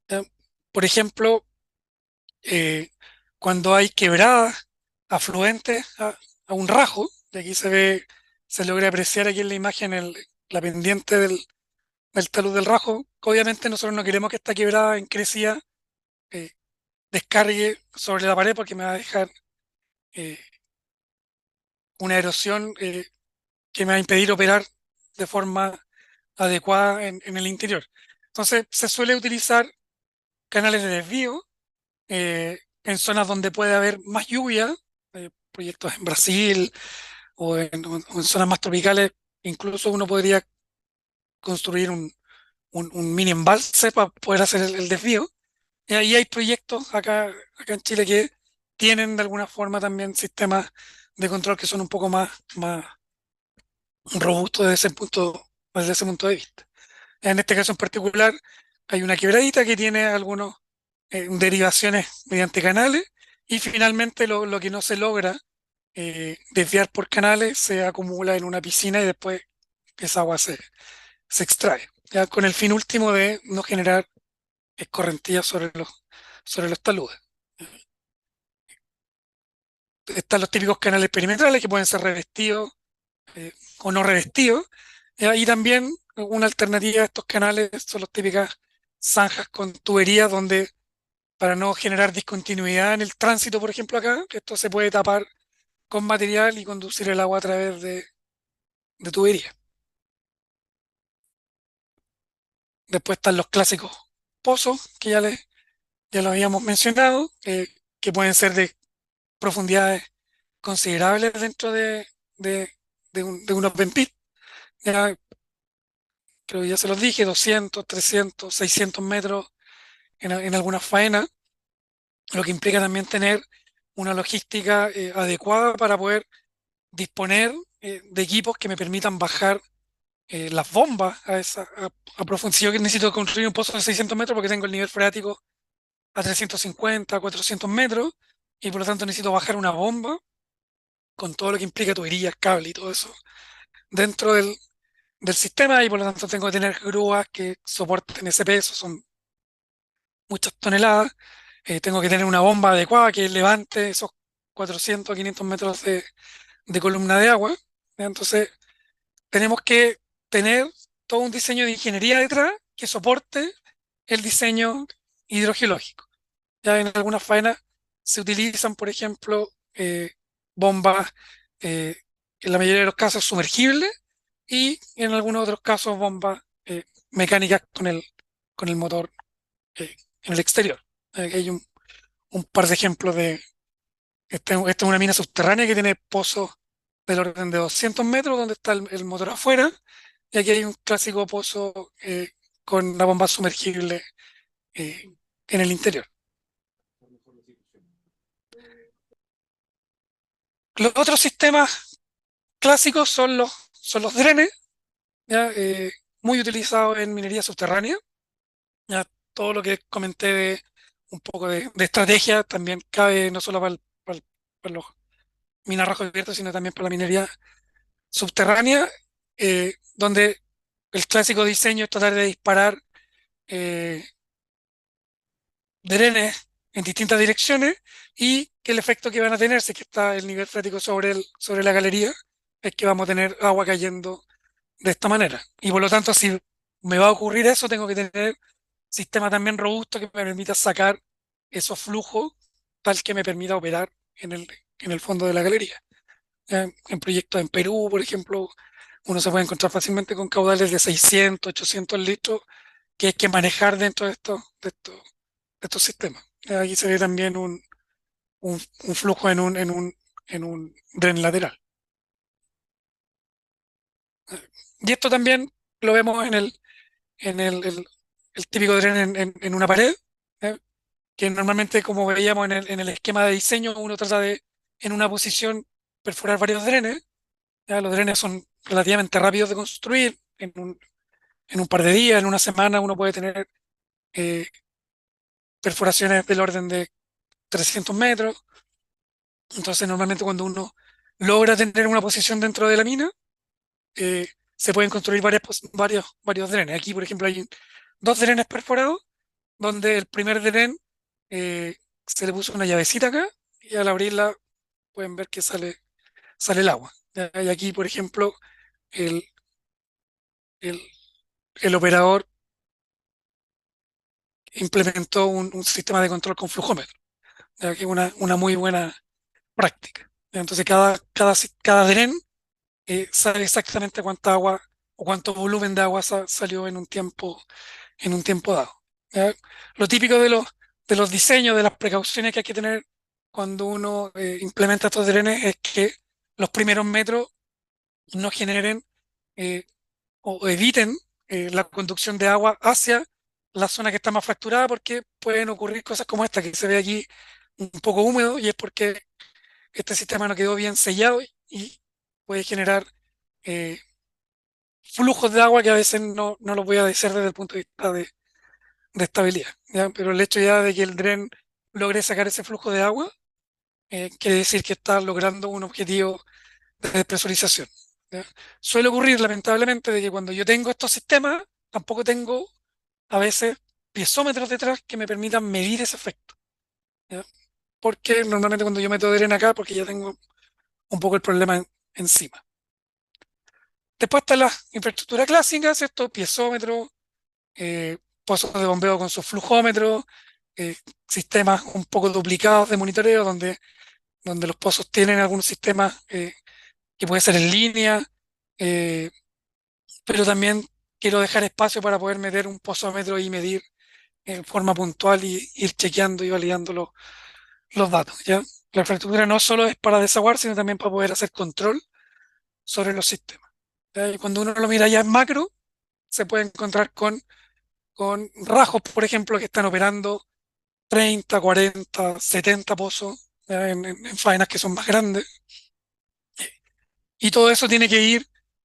¿Ya? Por ejemplo, eh, cuando hay quebradas afluentes a un rajo, y aquí se logra apreciar aquí en la imagen la pendiente del talud del rajo. Obviamente nosotros no queremos que esta quebrada en crecida eh, descargue sobre la pared porque me va a dejar eh, una erosión que me va a impedir operar de forma adecuada en el interior. Entonces se suele utilizar canales de desvío en zonas donde puede haber más lluvia, proyectos en Brasil o en zonas más tropicales. Incluso uno podría construir un mini embalse para poder hacer el desvío. Y ahí hay proyectos acá en Chile que tienen de alguna forma también sistemas de control que son un poco más robustos desde ese punto de vista. En este caso en particular, hay una quebradita que tiene algunas derivaciones mediante canales y finalmente lo que no se logra desviar por canales se acumula en una piscina y después esa agua se extrae, ya con el fin último de no generar escorrentías sobre los taludes. Están los típicos canales perimetrales que pueden ser revestidos o no revestidos. Y también una alternativa a estos canales son las típicas zanjas con tuberías donde para no generar discontinuidad en el tránsito, por ejemplo acá, que esto se puede tapar con material y conducir el agua a través de tuberías. Después están los clásicos pozos, que ya los habíamos mencionado, que pueden ser de profundidades considerables dentro de, de un open pit. Ya, creo que ya se los dije, 200, 300, 600 metros en algunas faenas, lo que implica también tener una logística adecuada para poder disponer de equipos que me permitan bajar las bombas a profundidad. Si yo necesito construir un pozo de 600 metros porque tengo el nivel freático a 350, 400 metros, y por lo tanto necesito bajar una bomba con todo lo que implica tuberías, cable y todo eso dentro del sistema, y por lo tanto tengo que tener grúas que soporten ese peso, son muchas toneladas. Tengo que tener una bomba adecuada que levante esos 400 a 500 metros de columna de agua. ¿Ya? Entonces, tenemos que tener todo un diseño de ingeniería detrás que soporte el diseño hidrogeológico. Ya en algunas faenas se utilizan, por ejemplo, bombas, eh, en la mayoría de los casos sumergibles, y en algunos otros casos bombas mecánicas con el motor en el exterior. Aquí hay un par de ejemplos de. Esta es una mina subterránea que tiene pozos del orden de 200 metros donde está el motor afuera, y aquí hay un clásico pozo con la bomba sumergible eh, en el interior. Los otros sistemas clásicos son los drenes, ¿ya? Muy utilizados en minería subterránea. ¿Ya? Todo lo que comenté de un poco de estrategia también cabe no solo para los minas rajo abierto, sino también para la minería subterránea, donde el clásico diseño es tratar de disparar eh, drenes en distintas direcciones, y que el efecto que van a tener, si es que está el nivel freático sobre la galería, es que vamos a tener agua cayendo de esta manera. Y por lo tanto, si me va a ocurrir eso, tengo que tener sistema también robusto que me permita sacar esos flujos tal que me permita operar en el fondo de la galería. En proyectos en Perú, por ejemplo, uno se puede encontrar fácilmente con caudales de 600, 800 litros que hay que manejar dentro de estos sistemas. Aquí se ve también un flujo en un dren lateral. Y esto también lo vemos en el típico dren en una pared, ¿eh? Que normalmente, como veíamos en el esquema de diseño, uno trata de, en una posición, perforar varios drenes. ¿Ya? Los drenes son relativamente rápidos de construir. En un par de días, en una semana, uno puede tener eh, perforaciones del orden de 300 metros. Entonces, normalmente cuando uno logra tener una posición dentro de la mina, se pueden construir varios drenes. Aquí, por ejemplo, hay dos drenes perforados, donde el primer dren se le puso una llavecita acá y al abrirla pueden ver que sale el agua. ¿Ya? Y aquí, por ejemplo, el, el, el operador implementó un sistema de control con flujómetro, ¿ya? Que es una muy buena práctica. ¿Ya? Entonces, cada dren sabe exactamente cuánta agua o cuánto volumen de agua salió en un tiempo dado. ¿Ya? Lo típico de los diseños, de las precauciones que hay que tener cuando uno implementa estos drenes es que los primeros metros no generen eh, o eviten la conducción de agua hacia la zona que está más fracturada, porque pueden ocurrir cosas como esta que se ve aquí un poco húmedo, y es porque este sistema no quedó bien sellado y puede generar eh, flujos de agua que a veces no los voy a decir desde el punto de vista de estabilidad, ¿ya? Pero el hecho ya de que el dren logre sacar ese flujo de agua quiere decir que está logrando un objetivo de despresurización, ¿ya? Suele ocurrir lamentablemente de que cuando yo tengo estos sistemas, tampoco tengo a veces piezómetros detrás que me permitan medir ese efecto, ¿ya? Porque normalmente cuando yo meto dren acá, porque ya tengo un poco el problema encima. Después está la infraestructura clásica, ¿cierto? Piezómetros, eh, pozos de bombeo con sus flujómetros, eh, sistemas un poco duplicados de monitoreo, donde los pozos tienen algunos sistemas que puede ser en línea, eh, pero también quiero dejar espacio para poder meter un pozómetro y medir en forma puntual y ir chequeando y validando los datos, ¿ya? La infraestructura no solo es para desaguar, sino también para poder hacer control sobre los sistemas, ¿ya? Y cuando uno lo mira ya en macro, se puede encontrar con rajos, por ejemplo, que están operando 30, 40, 70 pozos, ¿ya? En faenas que son más grandes. Y todo eso tiene que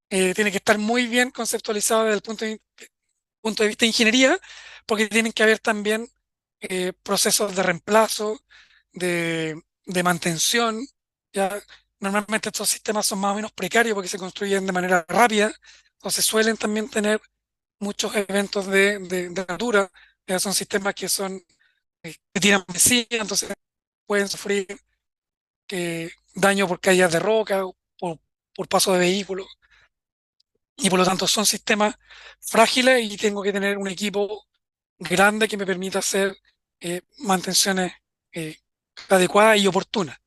estar muy bien conceptualizado desde el punto de vista de ingeniería, porque tienen que haber también procesos de reemplazo, de mantención. ¿Ya? Normalmente estos sistemas son más o menos precarios porque se construyen de manera rápida, entonces suelen también tener muchos eventos de natura. ¿Ya? Son sistemas que tiran mesilla, entonces pueden sufrir daño por caídas de roca, o por paso de vehículos, y por lo tanto son sistemas frágiles y tengo que tener un equipo grande que me permita hacer mantenciones eh, adecuadas y oportunas.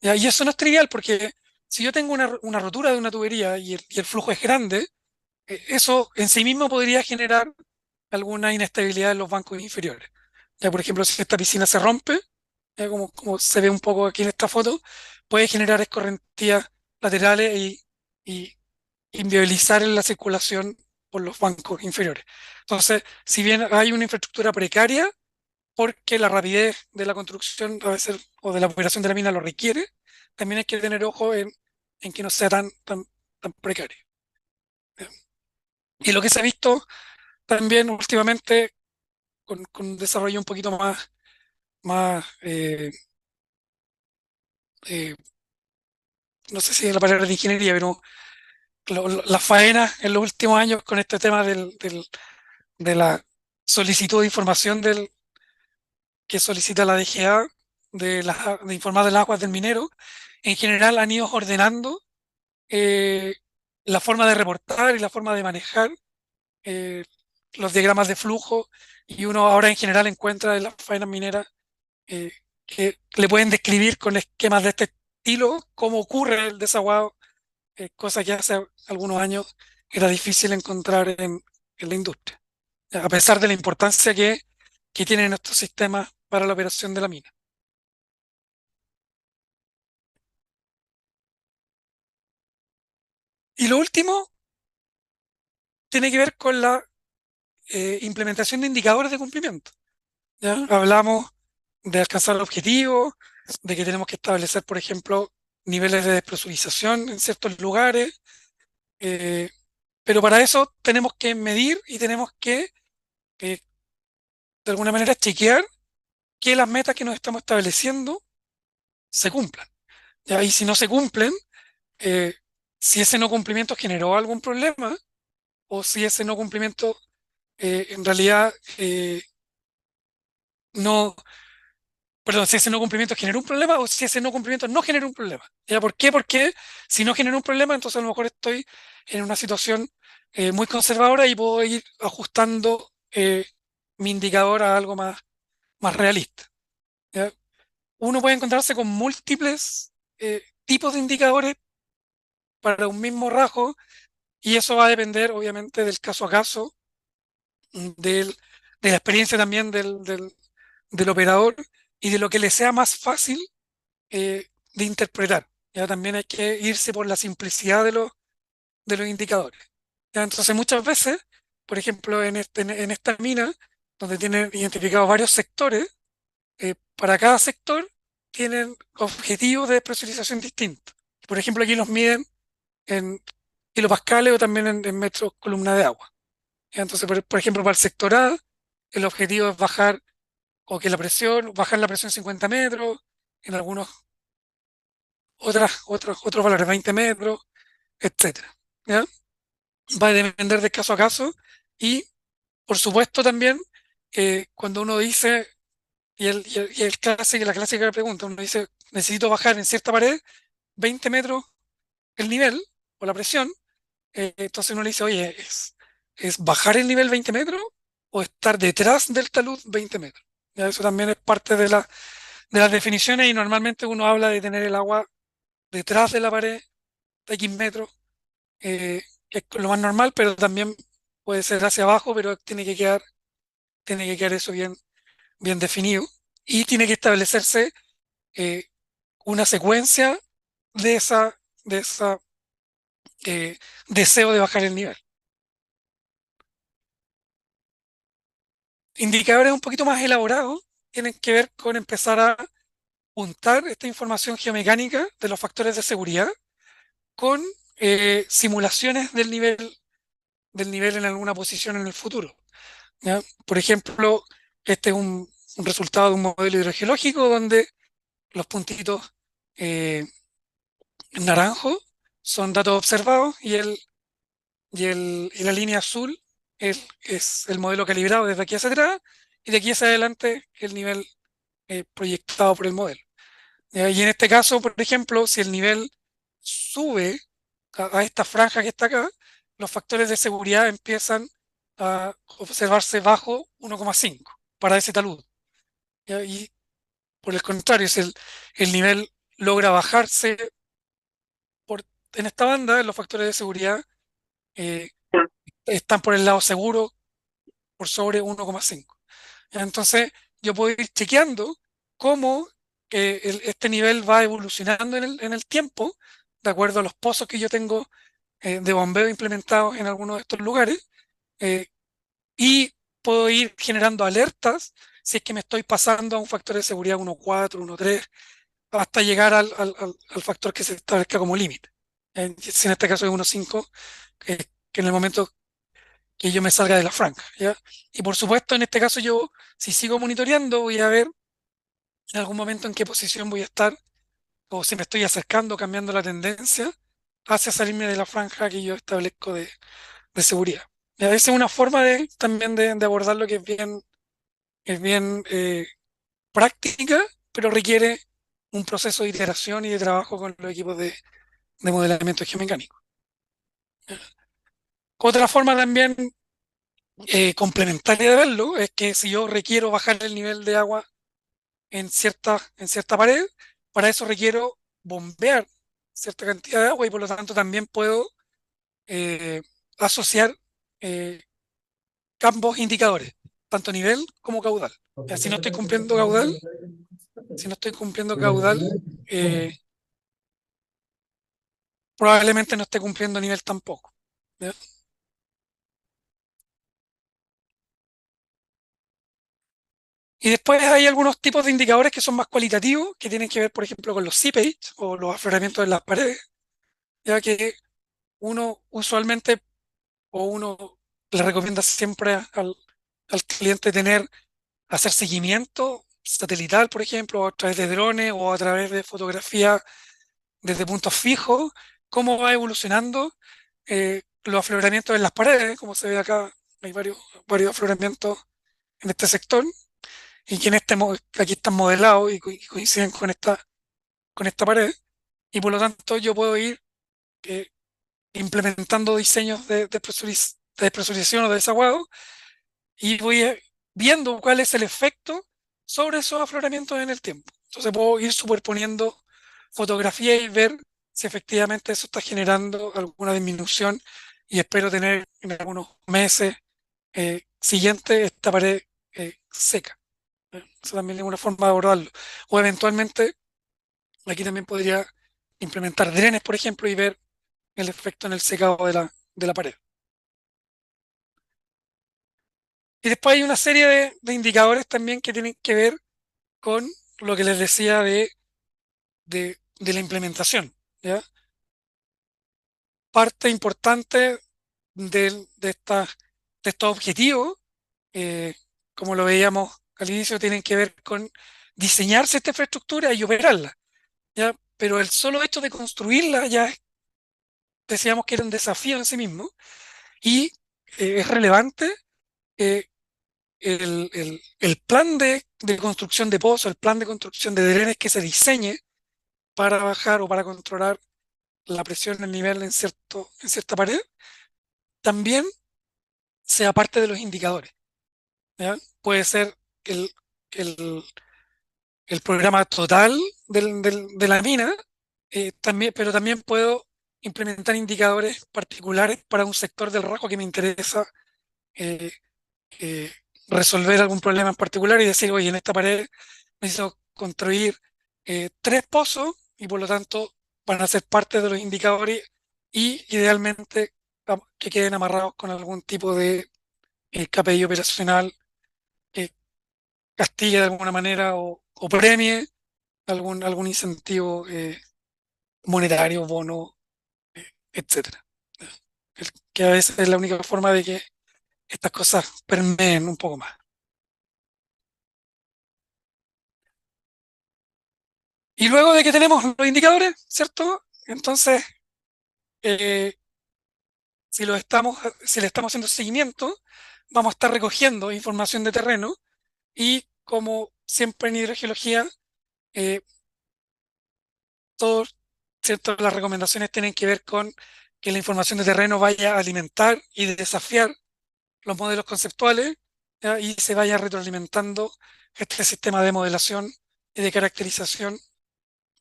¿Ya? Y eso no es trivial porque si yo tengo una rotura de una tubería y el flujo es grande, eso en sí mismo podría generar alguna inestabilidad en los bancos inferiores. Ya, por ejemplo, si esta piscina se rompe, como se ve un poco aquí en esta foto, puede generar escorrentías laterales y inviabilizar la circulación por los bancos inferiores. Entonces, si bien hay una infraestructura precaria, porque la rapidez de la construcción a veces, o de la operación de la mina lo requiere, también hay que tener ojo en que no sea tan precario. Y lo que se ha visto también últimamente con un desarrollo un poquito más eh, no sé si es la palabra de ingeniería, pero las faenas en los últimos años con este tema de la solicitud de información que solicita la DGA de informar de las aguas del minero, en general han ido ordenando eh, la forma de reportar y la forma de manejar eh, los diagramas de flujo, y uno ahora en general encuentra en las faenas mineras eh, que le pueden describir con esquemas de este estilo cómo ocurre el desaguado, cosa que hace algunos años era difícil encontrar en la industria, a pesar de la importancia que tienen estos sistemas para la operación de la mina. Y lo último tiene que ver con la implementación de indicadores de cumplimiento. ¿Ya? Hablamos de alcanzar el objetivo, de que tenemos que establecer, por ejemplo, niveles de despresurización en ciertos lugares, eh, pero para eso tenemos que medir y tenemos que, eh, de alguna manera, chequear que las metas que nos estamos estableciendo se cumplan. ¿Ya? Y si no se cumplen, eh, si ese no cumplimiento generó algún problema o si ese no cumplimiento en realidad no, perdón, si ese no cumplimiento generó un problema o si ese no cumplimiento no generó un problema. ¿Ya? ¿Por qué? Porque si no generó un problema, entonces a lo mejor estoy en una situación muy conservadora y puedo ir ajustando mi indicador a algo más realista. ¿Ya? Uno puede encontrarse con múltiples tipos de indicadores para un mismo rasgo y eso va a depender obviamente del caso a caso, del, de la experiencia también del operador y de lo que le sea más fácil de interpretar. Ya también hay que irse por la simplicidad de los indicadores. ¿Ya? Entonces muchas veces, por ejemplo, en esta mina, donde tienen identificados varios sectores, para cada sector tienen objetivos de presurización distintos. Por ejemplo, aquí los miden en kilopascales o también en metros columna de agua. ¿Ya? Entonces, por ejemplo, para el sector A, el objetivo es bajar o que la presión, bajar la presión 50 metros, en algunos otros valores 20 metros, etcétera. ¿Ya? Va a depender de caso a caso y, por supuesto, también cuando uno dice, la clásica pregunta, uno dice, necesito bajar en cierta pared 20 metros el nivel o la presión, entonces uno le dice, oye, ¿es bajar el nivel 20 metros o estar detrás del talud 20 metros? ¿Ya? Eso también es parte de las definiciones y normalmente uno habla de tener el agua detrás de la pared de X metros, que es lo más normal, pero también puede ser hacia abajo, pero tiene que quedar eso bien definido y tiene que establecerse eh, una secuencia de esa deseo de bajar el nivel. Indicadores un poquito más elaborados tienen que ver con empezar a juntar esta información geomecánica de los factores de seguridad con simulaciones del nivel en alguna posición en el futuro. ¿Ya? Por ejemplo, este es un resultado de un modelo hidrogeológico donde los puntitos eh, naranjos son datos observados y la línea azul es el modelo calibrado desde aquí hacia atrás y de aquí hacia adelante el nivel proyectado por el modelo. Y en este caso, por ejemplo, si el nivel sube a esta franja que está acá, los factores de seguridad empiezan a observarse bajo 1,5 para ese talud. ¿Ya? Y por el contrario, si el nivel logra bajarse por, en esta banda, los factores de seguridad eh, están por el lado seguro por sobre 1,5. Entonces, yo puedo ir chequeando cómo este nivel va evolucionando en el tiempo, de acuerdo a los pozos que yo tengo de bombeo implementados en algunos de estos lugares, eh, y puedo ir generando alertas si es que me estoy pasando a un factor de seguridad 1,4, 1,3, hasta llegar al factor que se establezca como límite. Si en este caso es 1,5, que en el momento que yo me salga de la franja, ¿ya? Y por supuesto, en este caso yo, si sigo monitoreando, voy a ver en algún momento en qué posición voy a estar, o si me estoy acercando, cambiando la tendencia hacia salirme de la franja que yo establezco de seguridad. Y a veces una forma también de abordar lo que es bien práctica, pero requiere un proceso de iteración y de trabajo con los equipos de modelamiento geomecánico. Otra forma también complementaria de verlo es que si yo requiero bajar el nivel de agua en cierta pared, para eso requiero bombear cierta cantidad de agua y por lo tanto también puedo eh, asociar eh, ambos indicadores, tanto nivel como caudal. Ya, si no estoy cumpliendo caudal, eh, probablemente no esté cumpliendo nivel tampoco. ¿Ya? Y después hay algunos tipos de indicadores que son más cualitativos, que tienen que ver, por ejemplo, con los seepage o los afloramientos en las paredes, ya que uno usualmente o uno le recomienda siempre al cliente hacer seguimiento satelital, por ejemplo, a través de drones o a través de fotografía desde puntos fijos cómo va evolucionando los afloramientos en las paredes, como se ve acá, hay varios afloramientos en este sector, y que aquí están modelados y coinciden con esta pared, y por lo tanto yo puedo ir eh, implementando diseños de despresurización o de desaguado y voy viendo cuál es el efecto sobre esos afloramientos en el tiempo. Entonces puedo ir superponiendo fotografía y ver si efectivamente eso está generando alguna disminución y espero tener en algunos meses siguientes esta pared seca. Eso también es una forma de abordarlo. O eventualmente aquí también podría implementar drenes, por ejemplo, y ver el efecto en el secado de la pared. Y después hay una serie de indicadores también que tienen que ver con lo que les decía de la implementación, ¿ya? Parte importante de estos objetivos, eh, como lo veíamos al inicio, tienen que ver con diseñarse esta infraestructura y operarla, ¿ya? Pero el solo hecho de construirla ya decíamos que era un desafío en sí mismo y es relevante eh, el plan de construcción de pozos, el plan de construcción de drenes que se diseñe para bajar o para controlar la presión, el nivel en cierta pared, también sea parte de los indicadores, ¿ya? Puede ser el, el, el programa total de la mina, también, pero también puedo implementar indicadores particulares para un sector del rasgo que me interesa eh, eh, resolver algún problema en particular y decir, oye, en esta pared necesito construir tres pozos y por lo tanto van a ser parte de los indicadores y idealmente que queden amarrados con algún tipo de KPI operacional, eh, castigue de alguna manera o premie algún incentivo monetario, bono, etcétera. Que a veces es la única forma de que estas cosas permeen un poco más. Y luego de que tenemos los indicadores, ¿cierto? Entonces, eh, si le estamos haciendo seguimiento, vamos a estar recogiendo información de terreno y como siempre en hidrogeología, eh, todas las recomendaciones tienen que ver con que la información de terreno vaya a alimentar y desafiar los modelos conceptuales, ¿ya? Y se vaya retroalimentando este sistema de modelación y de caracterización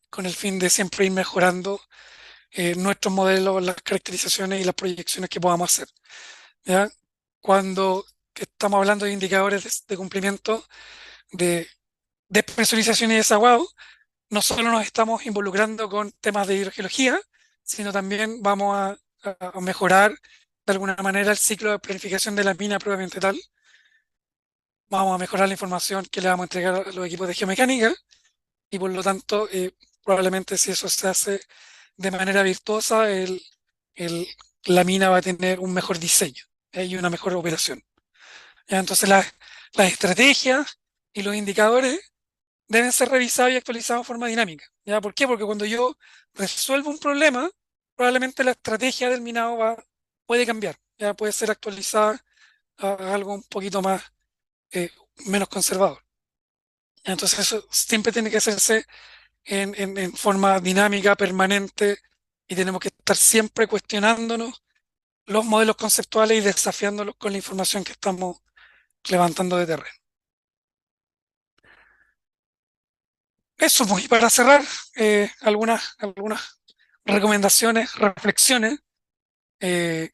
con el fin de siempre ir mejorando nuestros modelos, las caracterizaciones y las proyecciones que podamos hacer, ¿ya? Cuando estamos hablando de indicadores de cumplimiento de despresurización y desaguado, no solo nos estamos involucrando con temas de hidrogeología, sino también vamos a mejorar de alguna manera el ciclo de planificación de la mina propiamente tal. Vamos a mejorar la información que le vamos a entregar a los equipos de geomecánica y por lo tanto, probablemente si eso se hace de manera virtuosa, el- la mina va a tener un mejor diseño y una mejor operación. ¿Ya? Entonces, las estrategias y los indicadores deben ser revisados y actualizados de forma dinámica. ¿Ya? ¿Por qué? Porque cuando yo resuelvo un problema, probablemente la estrategia del minado puede cambiar, ya puede ser actualizada a algo un poquito más, eh, menos conservador. Entonces, eso siempre tiene que hacerse en forma dinámica, permanente, y tenemos que estar siempre cuestionándonos los modelos conceptuales y desafiándolos con la información que estamos levantando de terreno. Eso, pues, y para cerrar, algunas recomendaciones, reflexiones, eh,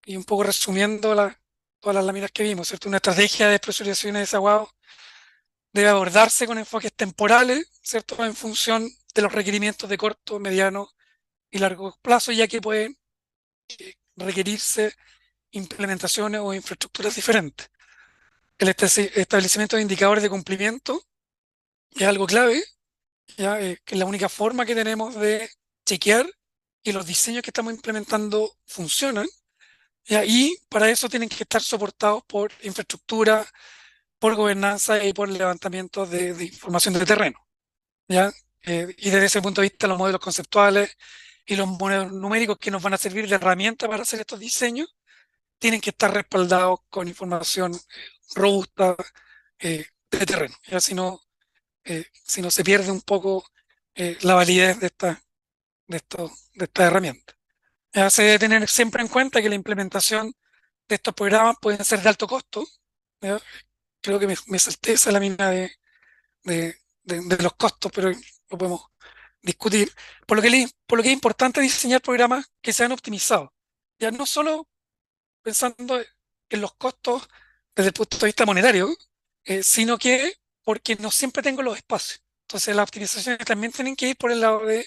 y un poco resumiendo todas las láminas que vimos, ¿cierto? Una estrategia de despresurización y desagüado debe abordarse con enfoques temporales, ¿cierto? En función de los requerimientos de corto, mediano y largo plazo, ya que pueden requerirse implementaciones o infraestructuras diferentes. El establecimiento de indicadores de cumplimiento es algo clave, ¿ya? Que es la única forma que tenemos de chequear que los diseños que estamos implementando funcionan, ¿ya? Y para eso tienen que estar soportados por infraestructura, por gobernanza y por levantamiento de información de terreno, ¿ya? Y desde ese punto de vista, los modelos conceptuales y los modelos numéricos que nos van a servir de herramienta para hacer estos diseños tienen que estar respaldados con información robusta de terreno. Ya si no se pierde un poco la validez de esta herramienta. Ya se debe tener siempre en cuenta que la implementación de estos programas pueden ser de alto costo. ¿Ya? Creo que me salté esa lámina de los costos, pero lo podemos discutir. Por lo que es importante diseñar programas que sean optimizados. Ya no solo pensando en los costos desde el punto de vista monetario, sino que porque no siempre tengo los espacios. Entonces las optimizaciones también tienen que ir por el lado de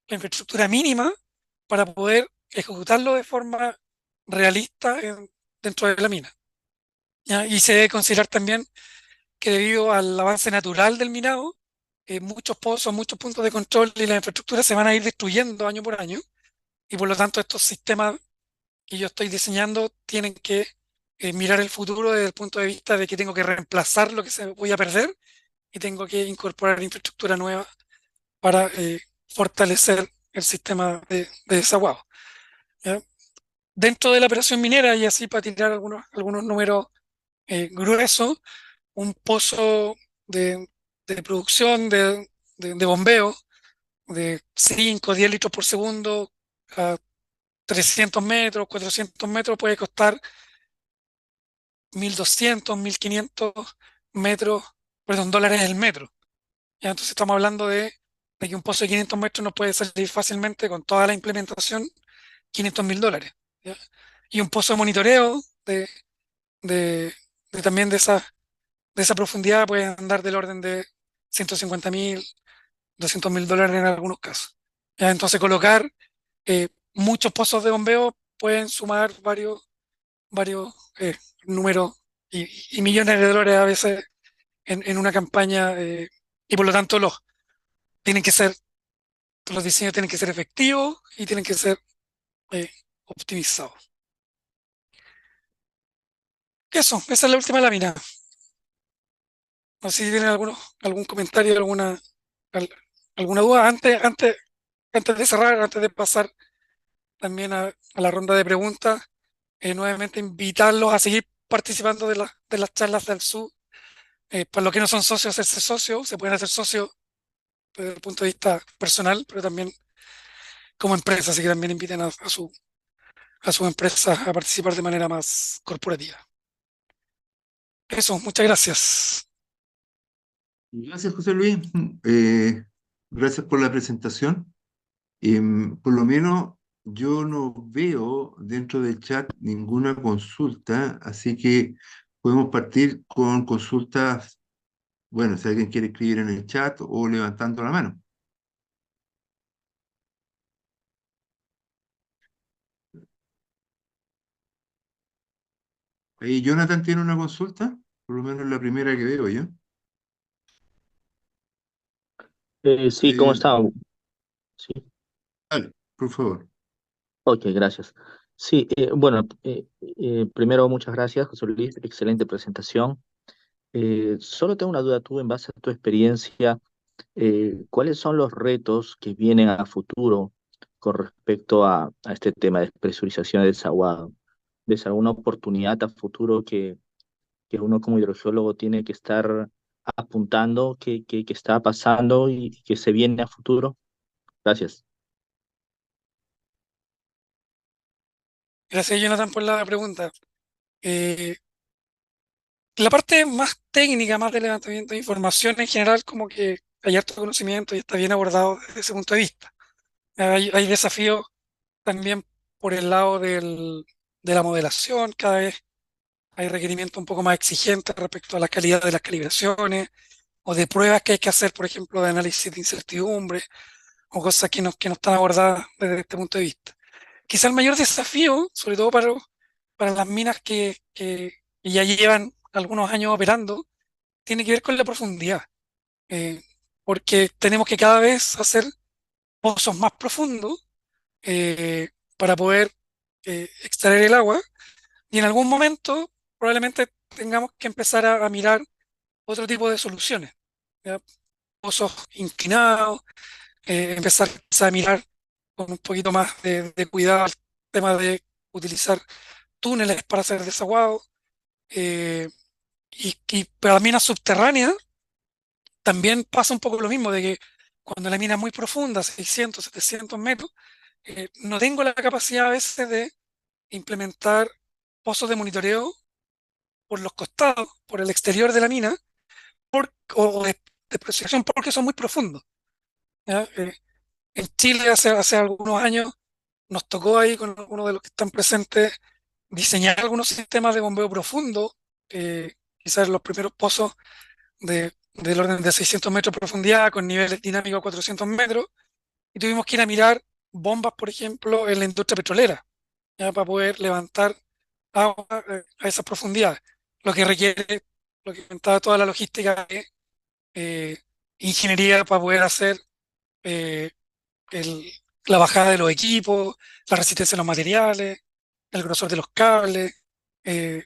la infraestructura mínima para poder ejecutarlo de forma realista dentro de la mina. ¿Ya? Y se debe considerar también que debido al avance natural del minado, muchos pozos, muchos puntos de control y la infraestructura se van a ir destruyendo año por año y por lo tanto estos sistemas que yo estoy diseñando tienen que mirar el futuro desde el punto de vista de que tengo que reemplazar lo que se voy a perder y tengo que incorporar infraestructura nueva para fortalecer el sistema de desaguado. ¿Ya? Dentro de la operación minera, y así para tirar algunos números gruesos, un pozo de, de producción de bombeo de 5 10 litros por segundo a 300 metros, 400 metros puede costar 1.200 1.500 metros, perdón, dólares el metro. ¿Ya? Entonces estamos hablando de que un pozo de 500 metros nos puede salir fácilmente con toda la implementación $500.000. ¿Ya? Y un pozo de monitoreo de, también de esa profundidad puede andar del orden de 150.000, $200.000 en algunos casos. ¿Ya? Entonces colocar muchos pozos de bombeo pueden sumar varios números y millones de dólares a veces en una campaña y por lo tanto tienen que ser, los diseños tienen que ser efectivos y tienen que ser eh, optimizados. Esa es la última lámina. No sé si tienen algún comentario, al- alguna duda antes de cerrar, antes de pasar también a la ronda de preguntas. Nuevamente invitarlos a seguir participando de las charlas del sur. Para los que no son socios, hacerse socios, se pueden hacer socios desde el punto de vista personal, pero también como empresa, así que también inviten a sus empresas a participar de manera más corporativa. Eso, muchas gracias. Gracias, José Luis. Gracias por la presentación. Por lo menos yo no veo dentro del chat ninguna consulta, así que podemos partir con consultas, bueno, si alguien quiere escribir en el chat o levantando la mano. Ahí Jonathan tiene una consulta, por lo menos la primera que veo yo. Sí, ¿cómo Eh, está? Sí, Dale, por favor. ok, gracias. Sí, bueno, primero muchas gracias, José Luis, excelente presentación. Solo tengo una duda, tú en base a tu experiencia, ¿cuáles son los retos que vienen a futuro con respecto a este tema de presurización del desaguado? ¿Ves alguna oportunidad a futuro que uno como hidrogeólogo tiene que estar apuntando, que está pasando y que se viene a futuro? Gracias. Gracias, Jonathan, por la pregunta. Eh, la parte más técnica, más de levantamiento de información en general, como que hay harto conocimiento y está bien abordado desde ese punto de vista. Hay desafíos también por el lado de la modelación, cada vez hay requerimientos un poco más exigentes respecto a la calidad de las calibraciones o de pruebas que hay que hacer, por ejemplo, de análisis de incertidumbre o cosas que no están abordadas desde este punto de vista. Quizá el mayor desafío, sobre todo para las minas que ya llevan algunos años operando, tiene que ver con la profundidad, eh, porque tenemos que cada vez hacer pozos más profundos para poder extraer el agua y en algún momento probablemente tengamos que empezar a mirar otro tipo de soluciones, ¿ya? Pozos inclinados, empezar a mirar con un poquito más de cuidado el tema de utilizar túneles para hacer desaguado. eh, pero la mina subterránea también pasa un poco lo mismo, de que cuando la mina es muy profunda, 600, 700 metros, no tengo la capacidad a veces de implementar pozos de monitoreo por los costados, por el exterior de la mina, o de protección porque son muy profundos. ¿Ya? En Chile hace algunos años nos tocó ahí con uno de los que están presentes diseñar algunos sistemas de bombeo profundo, quizás los primeros pozos del orden de 600 metros de profundidad con niveles dinámicos a 400 metros, y tuvimos que ir a mirar bombas, por ejemplo, en la industria petrolera, ya para poder levantar agua a esas profundidades, lo que requiere, lo que comentaba, toda la logística de eh, ingeniería para poder hacer eh, el- la bajada de los equipos, la resistencia de los materiales, el grosor de los cables, eh,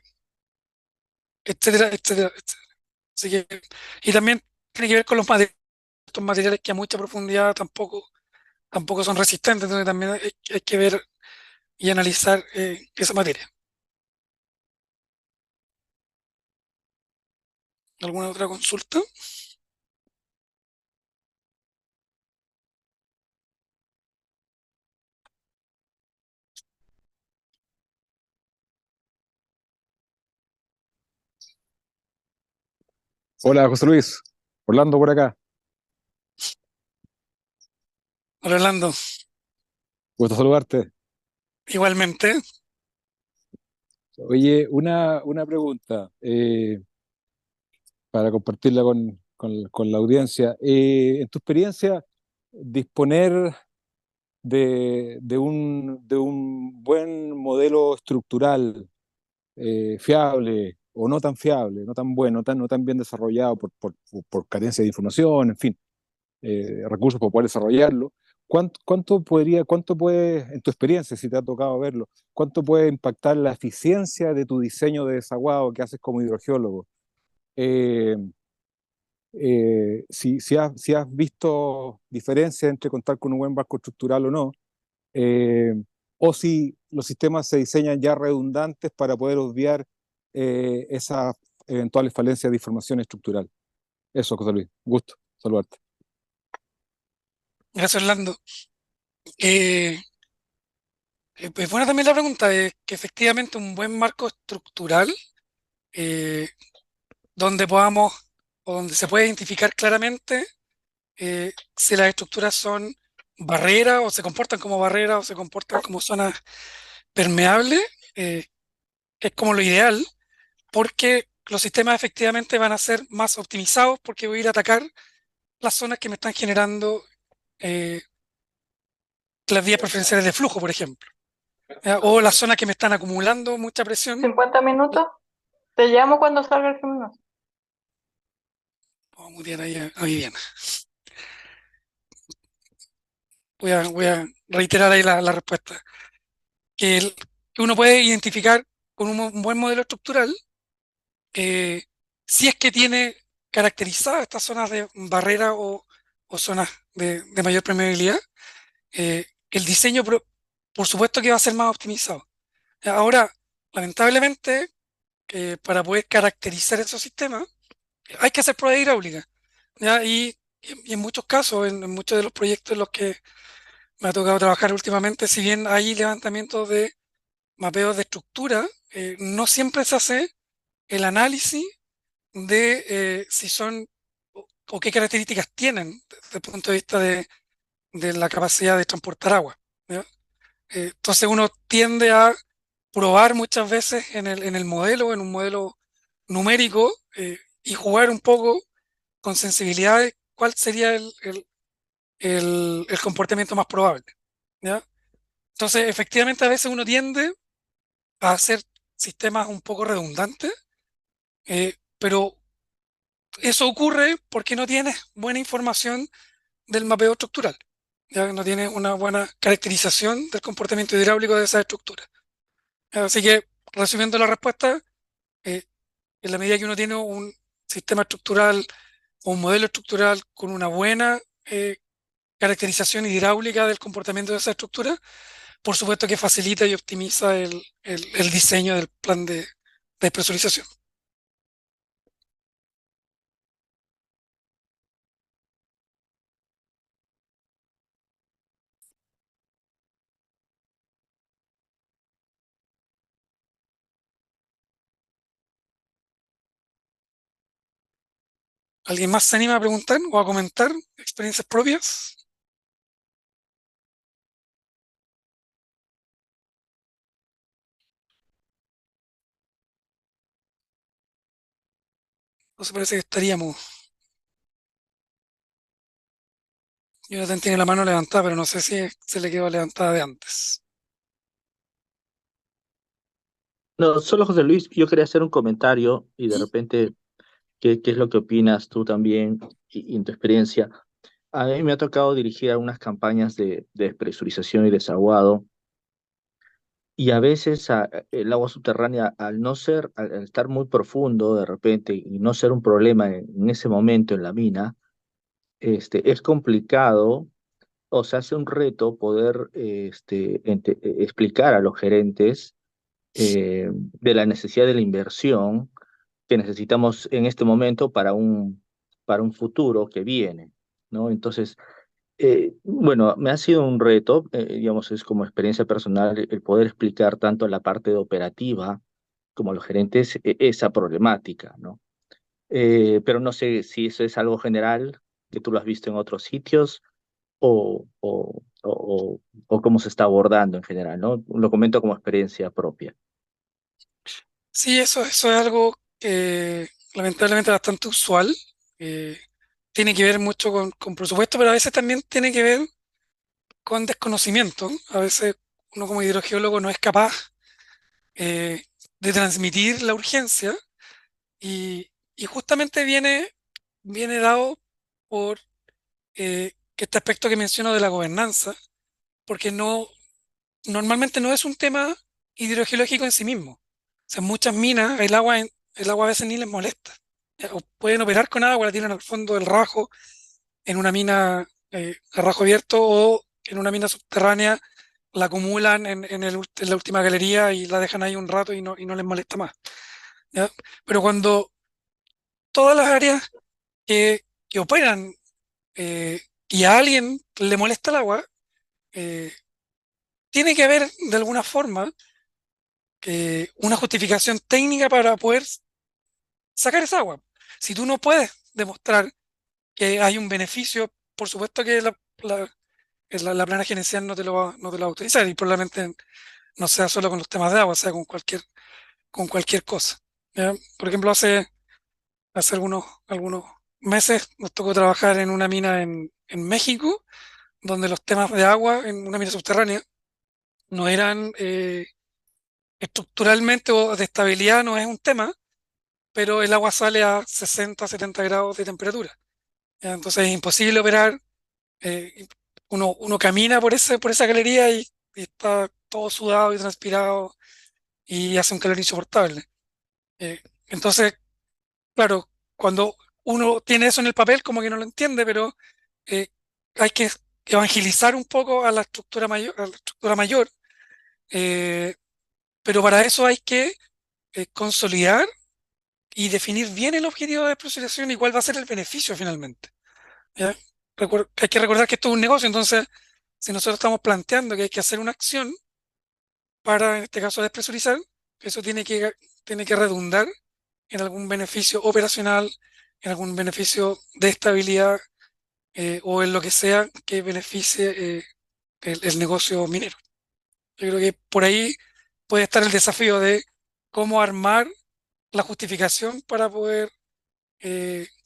etcétera, etcétera, etcétera. Así que, y también tiene que ver con los materiales, estos materiales que a mucha profundidad tampoco son resistentes, entonces también hay que ver y analizar esa materia. ¿Alguna otra consulta? Hola, José Luis. Orlando por acá. Orlando, Gusto saludarte. igualmente. Oye, una pregunta para compartirla con la audiencia. En tu experiencia, disponer de un buen modelo estructural, fiable o no tan fiable, no tan bueno, no tan bien desarrollado por carencia de información, en fin, recursos para poder desarrollarlo. Cuánto puede, en tu experiencia, si te ha tocado verlo, cuánto puede impactar la eficiencia de tu diseño de desaguado que haces como hidrogeólogo? Eh, si has visto diferencia entre contar con un buen barco estructural o no, eh, o si los sistemas se diseñan ya redundantes para poder obviar esas eventuales falencias de información estructural. Eso, José Luis. Gusto saludarte. Gracias, Orlando. Eh, pues buena también la pregunta, que efectivamente un buen marco estructural eh, donde podamos o donde se puede identificar claramente si las estructuras son barreras o se comportan como barreras o se comportan como zonas permeables, eh, es como lo ideal, porque los sistemas efectivamente van a ser más optimizados porque voy a ir a atacar las zonas que me están generando eh, las vías preferenciales de flujo, por ejemplo, ¿ya? O las zonas que me están acumulando mucha presión. 50 minutos. Te llamo cuando salga el gimnasio. Vamos a mutear ahí a Viviana. Voy a reiterar ahí la respuesta. Que, que uno puede identificar con un buen modelo estructural eh, si es que tiene caracterizadas estas zonas de barrera o zonas de mayor permeabilidad. El diseño, por supuesto que va a ser más optimizado. Ahora, lamentablemente, para poder caracterizar esos sistemas, hay que hacer pruebas hidráulicas, ¿ya? Y en muchos casos, en muchos de los proyectos en los que me ha tocado trabajar últimamente, si bien hay levantamientos de mapeos de estructura, no siempre se hace el análisis de si son o qué características tienen desde el punto de vista de la capacidad de transportar agua, ¿ya? Entonces uno tiende a probar muchas veces en el modelo, en un modelo numérico, y jugar un poco con sensibilidad de cuál sería el comportamiento más probable, ¿ya? Entonces, efectivamente, a veces uno tiende a hacer sistemas un poco redundantes, pero eso ocurre porque no tienes buena información del mapeo estructural, ya no tienes una buena caracterización del comportamiento hidráulico de esa estructura. Así que, resumiendo la respuesta, eh, en la medida que uno tiene un sistema estructural o un modelo estructural con una buena caracterización hidráulica del comportamiento de esa estructura, por supuesto que facilita y optimiza el diseño del plan de despresurización. ¿Alguien más se anima a preguntar o a comentar experiencias propias? Entonces parece que estaríamos. Jonathan tiene la mano levantada, pero no sé si se le quedó levantada de antes. No, solo José Luis, yo quería hacer un comentario y de repente, ¿qué es lo que opinas tú también y en tu experiencia? A mí me ha tocado dirigir algunas campañas de despresurización y desaguado y a veces el agua subterránea, al no ser, al estar muy profundo de repente y no ser un problema en ese momento en la mina, es complicado o se hace un reto poder explicar a los gerentes de la necesidad de la inversión que necesitamos en este momento para un futuro que viene, ¿no? Entonces, bueno, me ha sido un reto, digamos, es como experiencia personal el poder explicar tanto la parte de operativa como a los gerentes esa problemática, ¿no? Pero no sé si eso es algo general, que tú lo has visto en otros sitios o cómo se está abordando en general, ¿no? Lo comento como experiencia propia. Sí, eso es algo que lamentablemente es bastante usual. eh, Tiene que ver mucho con presupuesto, pero a veces también tiene que ver con desconocimiento. A veces uno como hidrogeólogo no es capaz eh, de transmitir la urgencia y justamente viene dado por que este aspecto que menciono de la gobernanza, porque normalmente no es un tema hidrogeológico en sí mismo. O sea, en muchas minas el agua a veces ni les molesta. O pueden operar con agua, la tiran al fondo del rajo en una mina a rajo abierto o en una mina subterránea, la acumulan en la última galería y la dejan ahí un rato y no les molesta más. ¿Ya? Pero cuando todas las áreas que operan y a alguien le molesta el agua, eh, tiene que haber de alguna forma una justificación técnica para poder sacar esa agua. Si tú no puedes demostrar que hay un beneficio, por supuesto que la plana gerencial no te lo va a autorizar y probablemente no sea solo con los temas de agua, sea con cualquier cosa. ¿Ya? Por ejemplo, hace algunos meses nos tocó trabajar en una mina en México, donde los temas de agua en una mina subterránea no eran estructuralmente o de estabilidad, no es un tema, pero el agua sale a 60, 70 grados de temperatura. ¿Ya? Entonces es imposible operar. eh, uno camina por esa galería y está todo sudado y transpirado y hace un calor insoportable. Entonces, claro, cuando uno tiene eso en el papel, como que no lo entiende, pero eh, hay que evangelizar un poco a la estructura mayor, eh, pero para eso hay que consolidar y definir bien el objetivo de presurización y cuál va a ser el beneficio finalmente. ¿Ya? Hay que recordar que esto es un negocio, entonces, si nosotros estamos planteando que hay que hacer una acción para, en este caso, despresurizar, eso tiene que redundar en algún beneficio operacional, en algún beneficio de estabilidad o en lo que sea que beneficie el negocio minero. Yo creo que por ahí puede estar el desafío de cómo armar la justificación para poder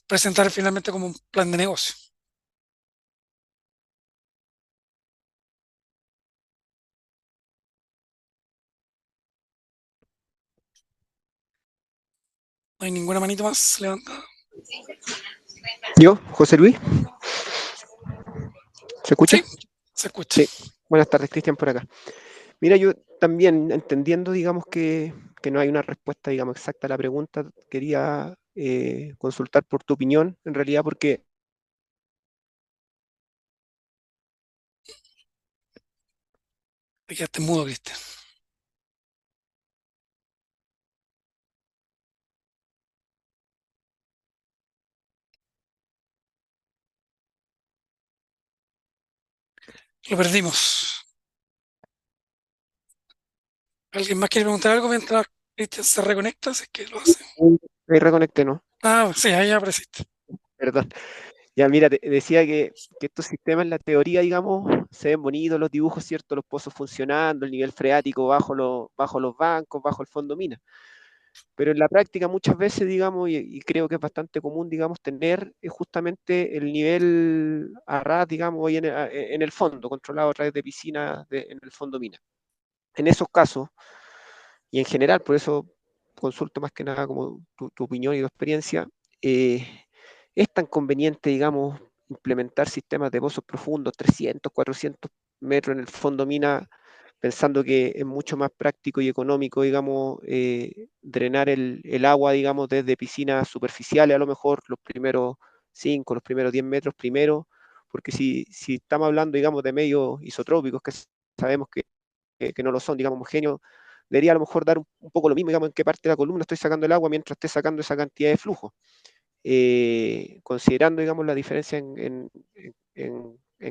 presentar finalmente como un plan de negocio. No hay ninguna manito más levantada. Yo, José Luis, ¿se escucha? Sí, se escucha. Sí. Buenas tardes, Cristian, por acá. Mira, yo también, entendiendo, digamos, que no hay una respuesta, digamos, exacta a la pregunta, quería consultar por tu opinión, en realidad, porque Te quedaste mudo, Cristian. Lo perdimos. ¿Alguien más quiere preguntar algo mientras Cristian se reconecta? Si es que lo hace. Ahí reconecté, ¿no? Ah, sí, ahí apareciste. Perdón. Ya, mira, te decía que estos sistemas en la teoría, digamos, se ven bonitos los dibujos, ¿cierto? Los pozos funcionando, el nivel freático bajo los bancos, bajo el fondo mina. Pero en la práctica muchas veces, digamos, y creo que es bastante común, digamos, tener justamente el nivel a ras, digamos, ahí en el fondo, controlado a través de piscinas en el fondo mina. En esos casos, y en general, por eso consulto más que nada como tu opinión y tu experiencia, eh, es tan conveniente, digamos, implementar sistemas de pozos profundos, 300, 400 metros en el fondo mina, pensando que es mucho más práctico y económico, digamos, drenar el agua, digamos, desde piscinas superficiales, a lo mejor los primeros 5, los primeros 10 metros primero, porque si estamos hablando, digamos, de medios isotrópicos, que sabemos que no lo son, digamos, homogéneos, debería a lo mejor dar un poco lo mismo, digamos, en qué parte de la columna estoy sacando el agua mientras esté sacando esa cantidad de flujo. Considerando, digamos, la diferencia en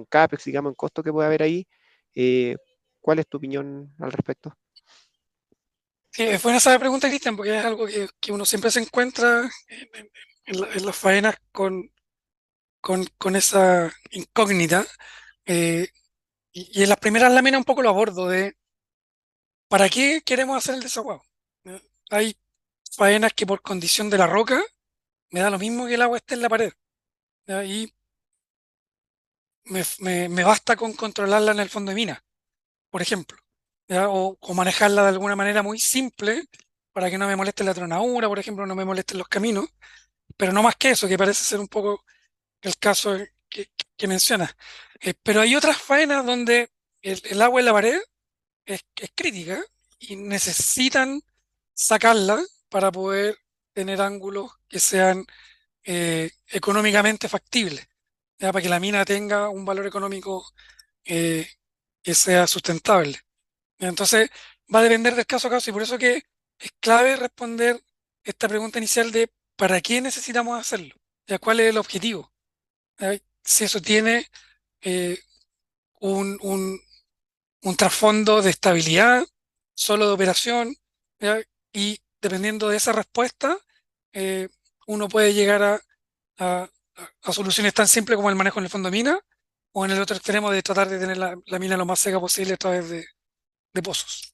CAPEX, digamos, en costo que puede haber ahí, ¿cuál es tu opinión al respecto? Sí, es buena esa pregunta, Cristian, porque es algo que uno siempre se encuentra en las faenas con esa incógnita. eh, y en las primeras láminas un poco lo abordo de ¿para qué queremos hacer el desaguado? ¿Ya? Hay faenas que por condición de la roca me da lo mismo que el agua esté en la pared. ¿Ya? Y me basta con controlarla en el fondo de mina, por ejemplo. ¿Ya? O manejarla de alguna manera muy simple para que no me moleste la tronadura, por ejemplo, no me molesten los caminos, pero no más que eso, que parece ser un poco el caso que mencionas. Pero hay otras faenas donde el agua en la pared es crítica y necesitan sacarla para poder tener ángulos que sean económicamente factibles, ¿ya? Para que la mina tenga un valor económico eh, que sea sustentable. Entonces, va a depender del caso a caso y por eso que es clave responder esta pregunta inicial de ¿para qué necesitamos hacerlo? ¿Ya? ¿Cuál es el objetivo? ¿Ya? Si eso tiene eh, un, un- un trasfondo de estabilidad, solo de operación, ¿ya? Y dependiendo de esa respuesta, eh, uno puede llegar a- a soluciones tan simples como el manejo en el fondo de mina, o en el otro extremo de tratar de tener la mina lo más seca posible a través de pozos.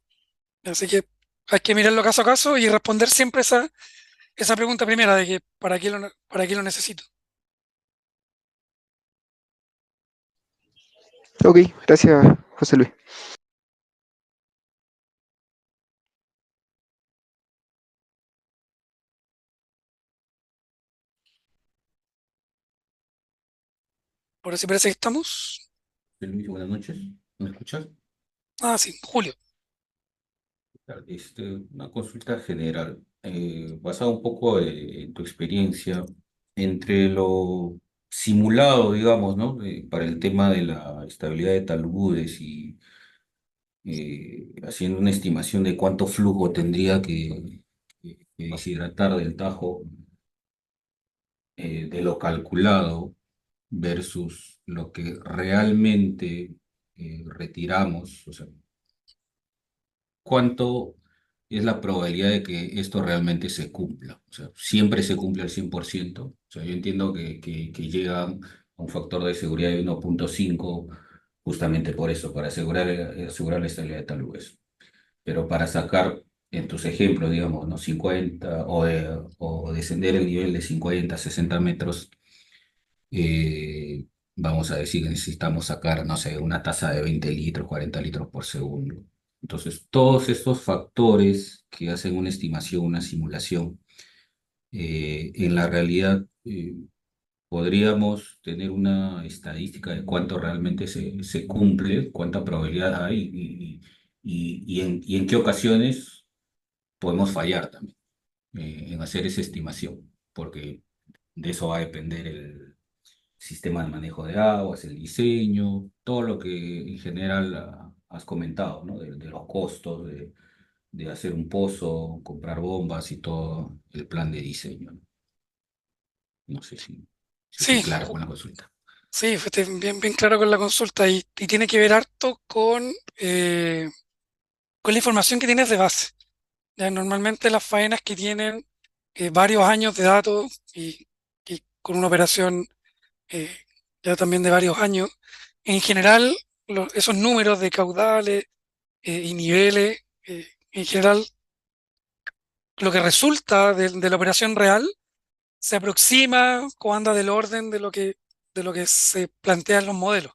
Así que hay que mirarlo caso a caso y responder siempre esa pregunta primera de que para qué lo necesito. Ok, gracias, José Luis. Ahora sí parece que estamos. Luis, buenas noches. ¿Me escuchas? Ah, sí, Julio. Una consulta general, basada un poco en tu experiencia entre lo simulado, digamos, ¿no? Para el tema de la estabilidad de taludes y haciendo una estimación de cuánto flujo tendría que deshidratar del Tajo, de lo calculado versus lo que realmente retiramos, o sea, ¿cuánto es la probabilidad de que esto realmente se cumpla? O sea, siempre se cumple al 100%. O sea, yo entiendo que llega a un factor de seguridad de 1,5 justamente por eso, para asegurar la estabilidad de taludes. Pero para sacar en tus ejemplos, digamos, ¿no? 50 o descender el nivel de 50, 60 metros, eh, vamos a decir que necesitamos sacar, no sé, una tasa de 20 litros, 40 litros por segundo. Entonces, todos estos factores que hacen una estimación, una simulación, en la realidad podríamos tener una estadística de cuánto realmente se cumple, cuánta probabilidad hay y en qué ocasiones podemos fallar también en hacer esa estimación, porque de eso va a depender el sistema de manejo de aguas, el diseño, todo lo que en general has comentado, ¿no? De los costos, de hacer un pozo, comprar bombas y todo el plan de diseño, ¿no? No sé si fui Sí, claro con la consulta. sí, fuiste bien claro con la consulta y tiene que ver harto con la información que tienes de base. Ya, normalmente las faenas que tienen varios años de datos y con una operación eh, ya también de varios años, en general esos números de caudales y niveles, en general lo que resulta de la operación real se aproxima o anda del orden de lo que se plantea en los modelos,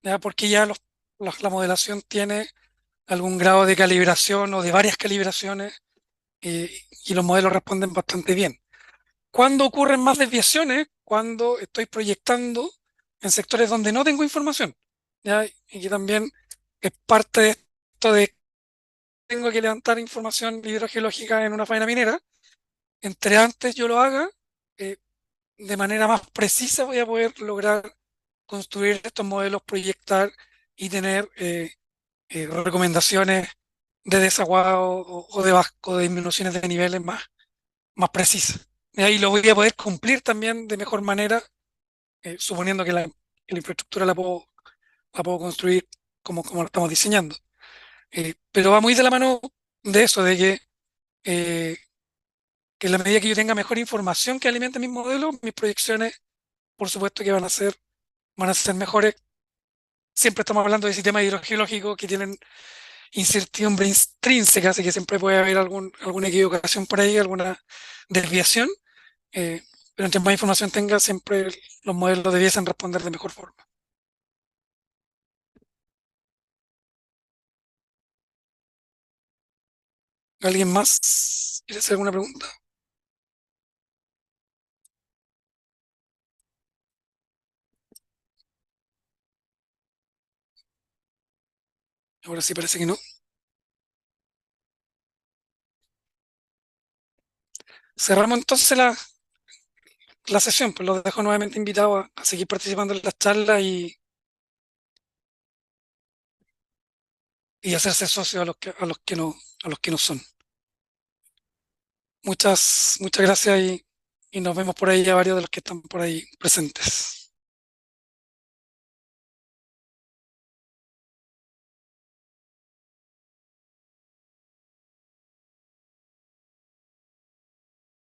¿ya? Porque ya la modelación tiene algún grado de calibración o de varias calibraciones y los modelos responden bastante bien. ¿Cuándo ocurren más desviaciones? Cuando estoy proyectando en sectores donde no tengo información, ¿ya? Y que también es parte de esto de tengo que levantar información hidrogeológica en una faena minera. Entre antes yo lo haga, eh, de manera más precisa voy a poder lograr construir estos modelos, proyectar y tener recomendaciones de desaguado o de disminuciones de niveles más precisas. Y ahí lo voy a poder cumplir también de mejor manera, suponiendo que la infraestructura la puedo construir como la estamos diseñando. Pero va muy de la mano de eso, eh, que en la medida que yo tenga mejor información que alimente mis modelos, mis proyecciones, por supuesto que van a ser mejores. Siempre estamos hablando de sistemas hidrogeológicos que tienen incertidumbre intrínseca, así que siempre puede haber alguna equivocación por ahí, alguna desviación, eh, pero entre más información tenga, siempre los modelos debiesen responder de mejor forma. ¿Alguien más quiere hacer alguna pregunta? Ahora sí parece que no. Cerramos entonces la sesión, pues los dejo nuevamente invitados a seguir participando en las charlas y hacerse socios a los que no son. Muchas gracias y nos vemos por ahí a varios de los que están por ahí presentes.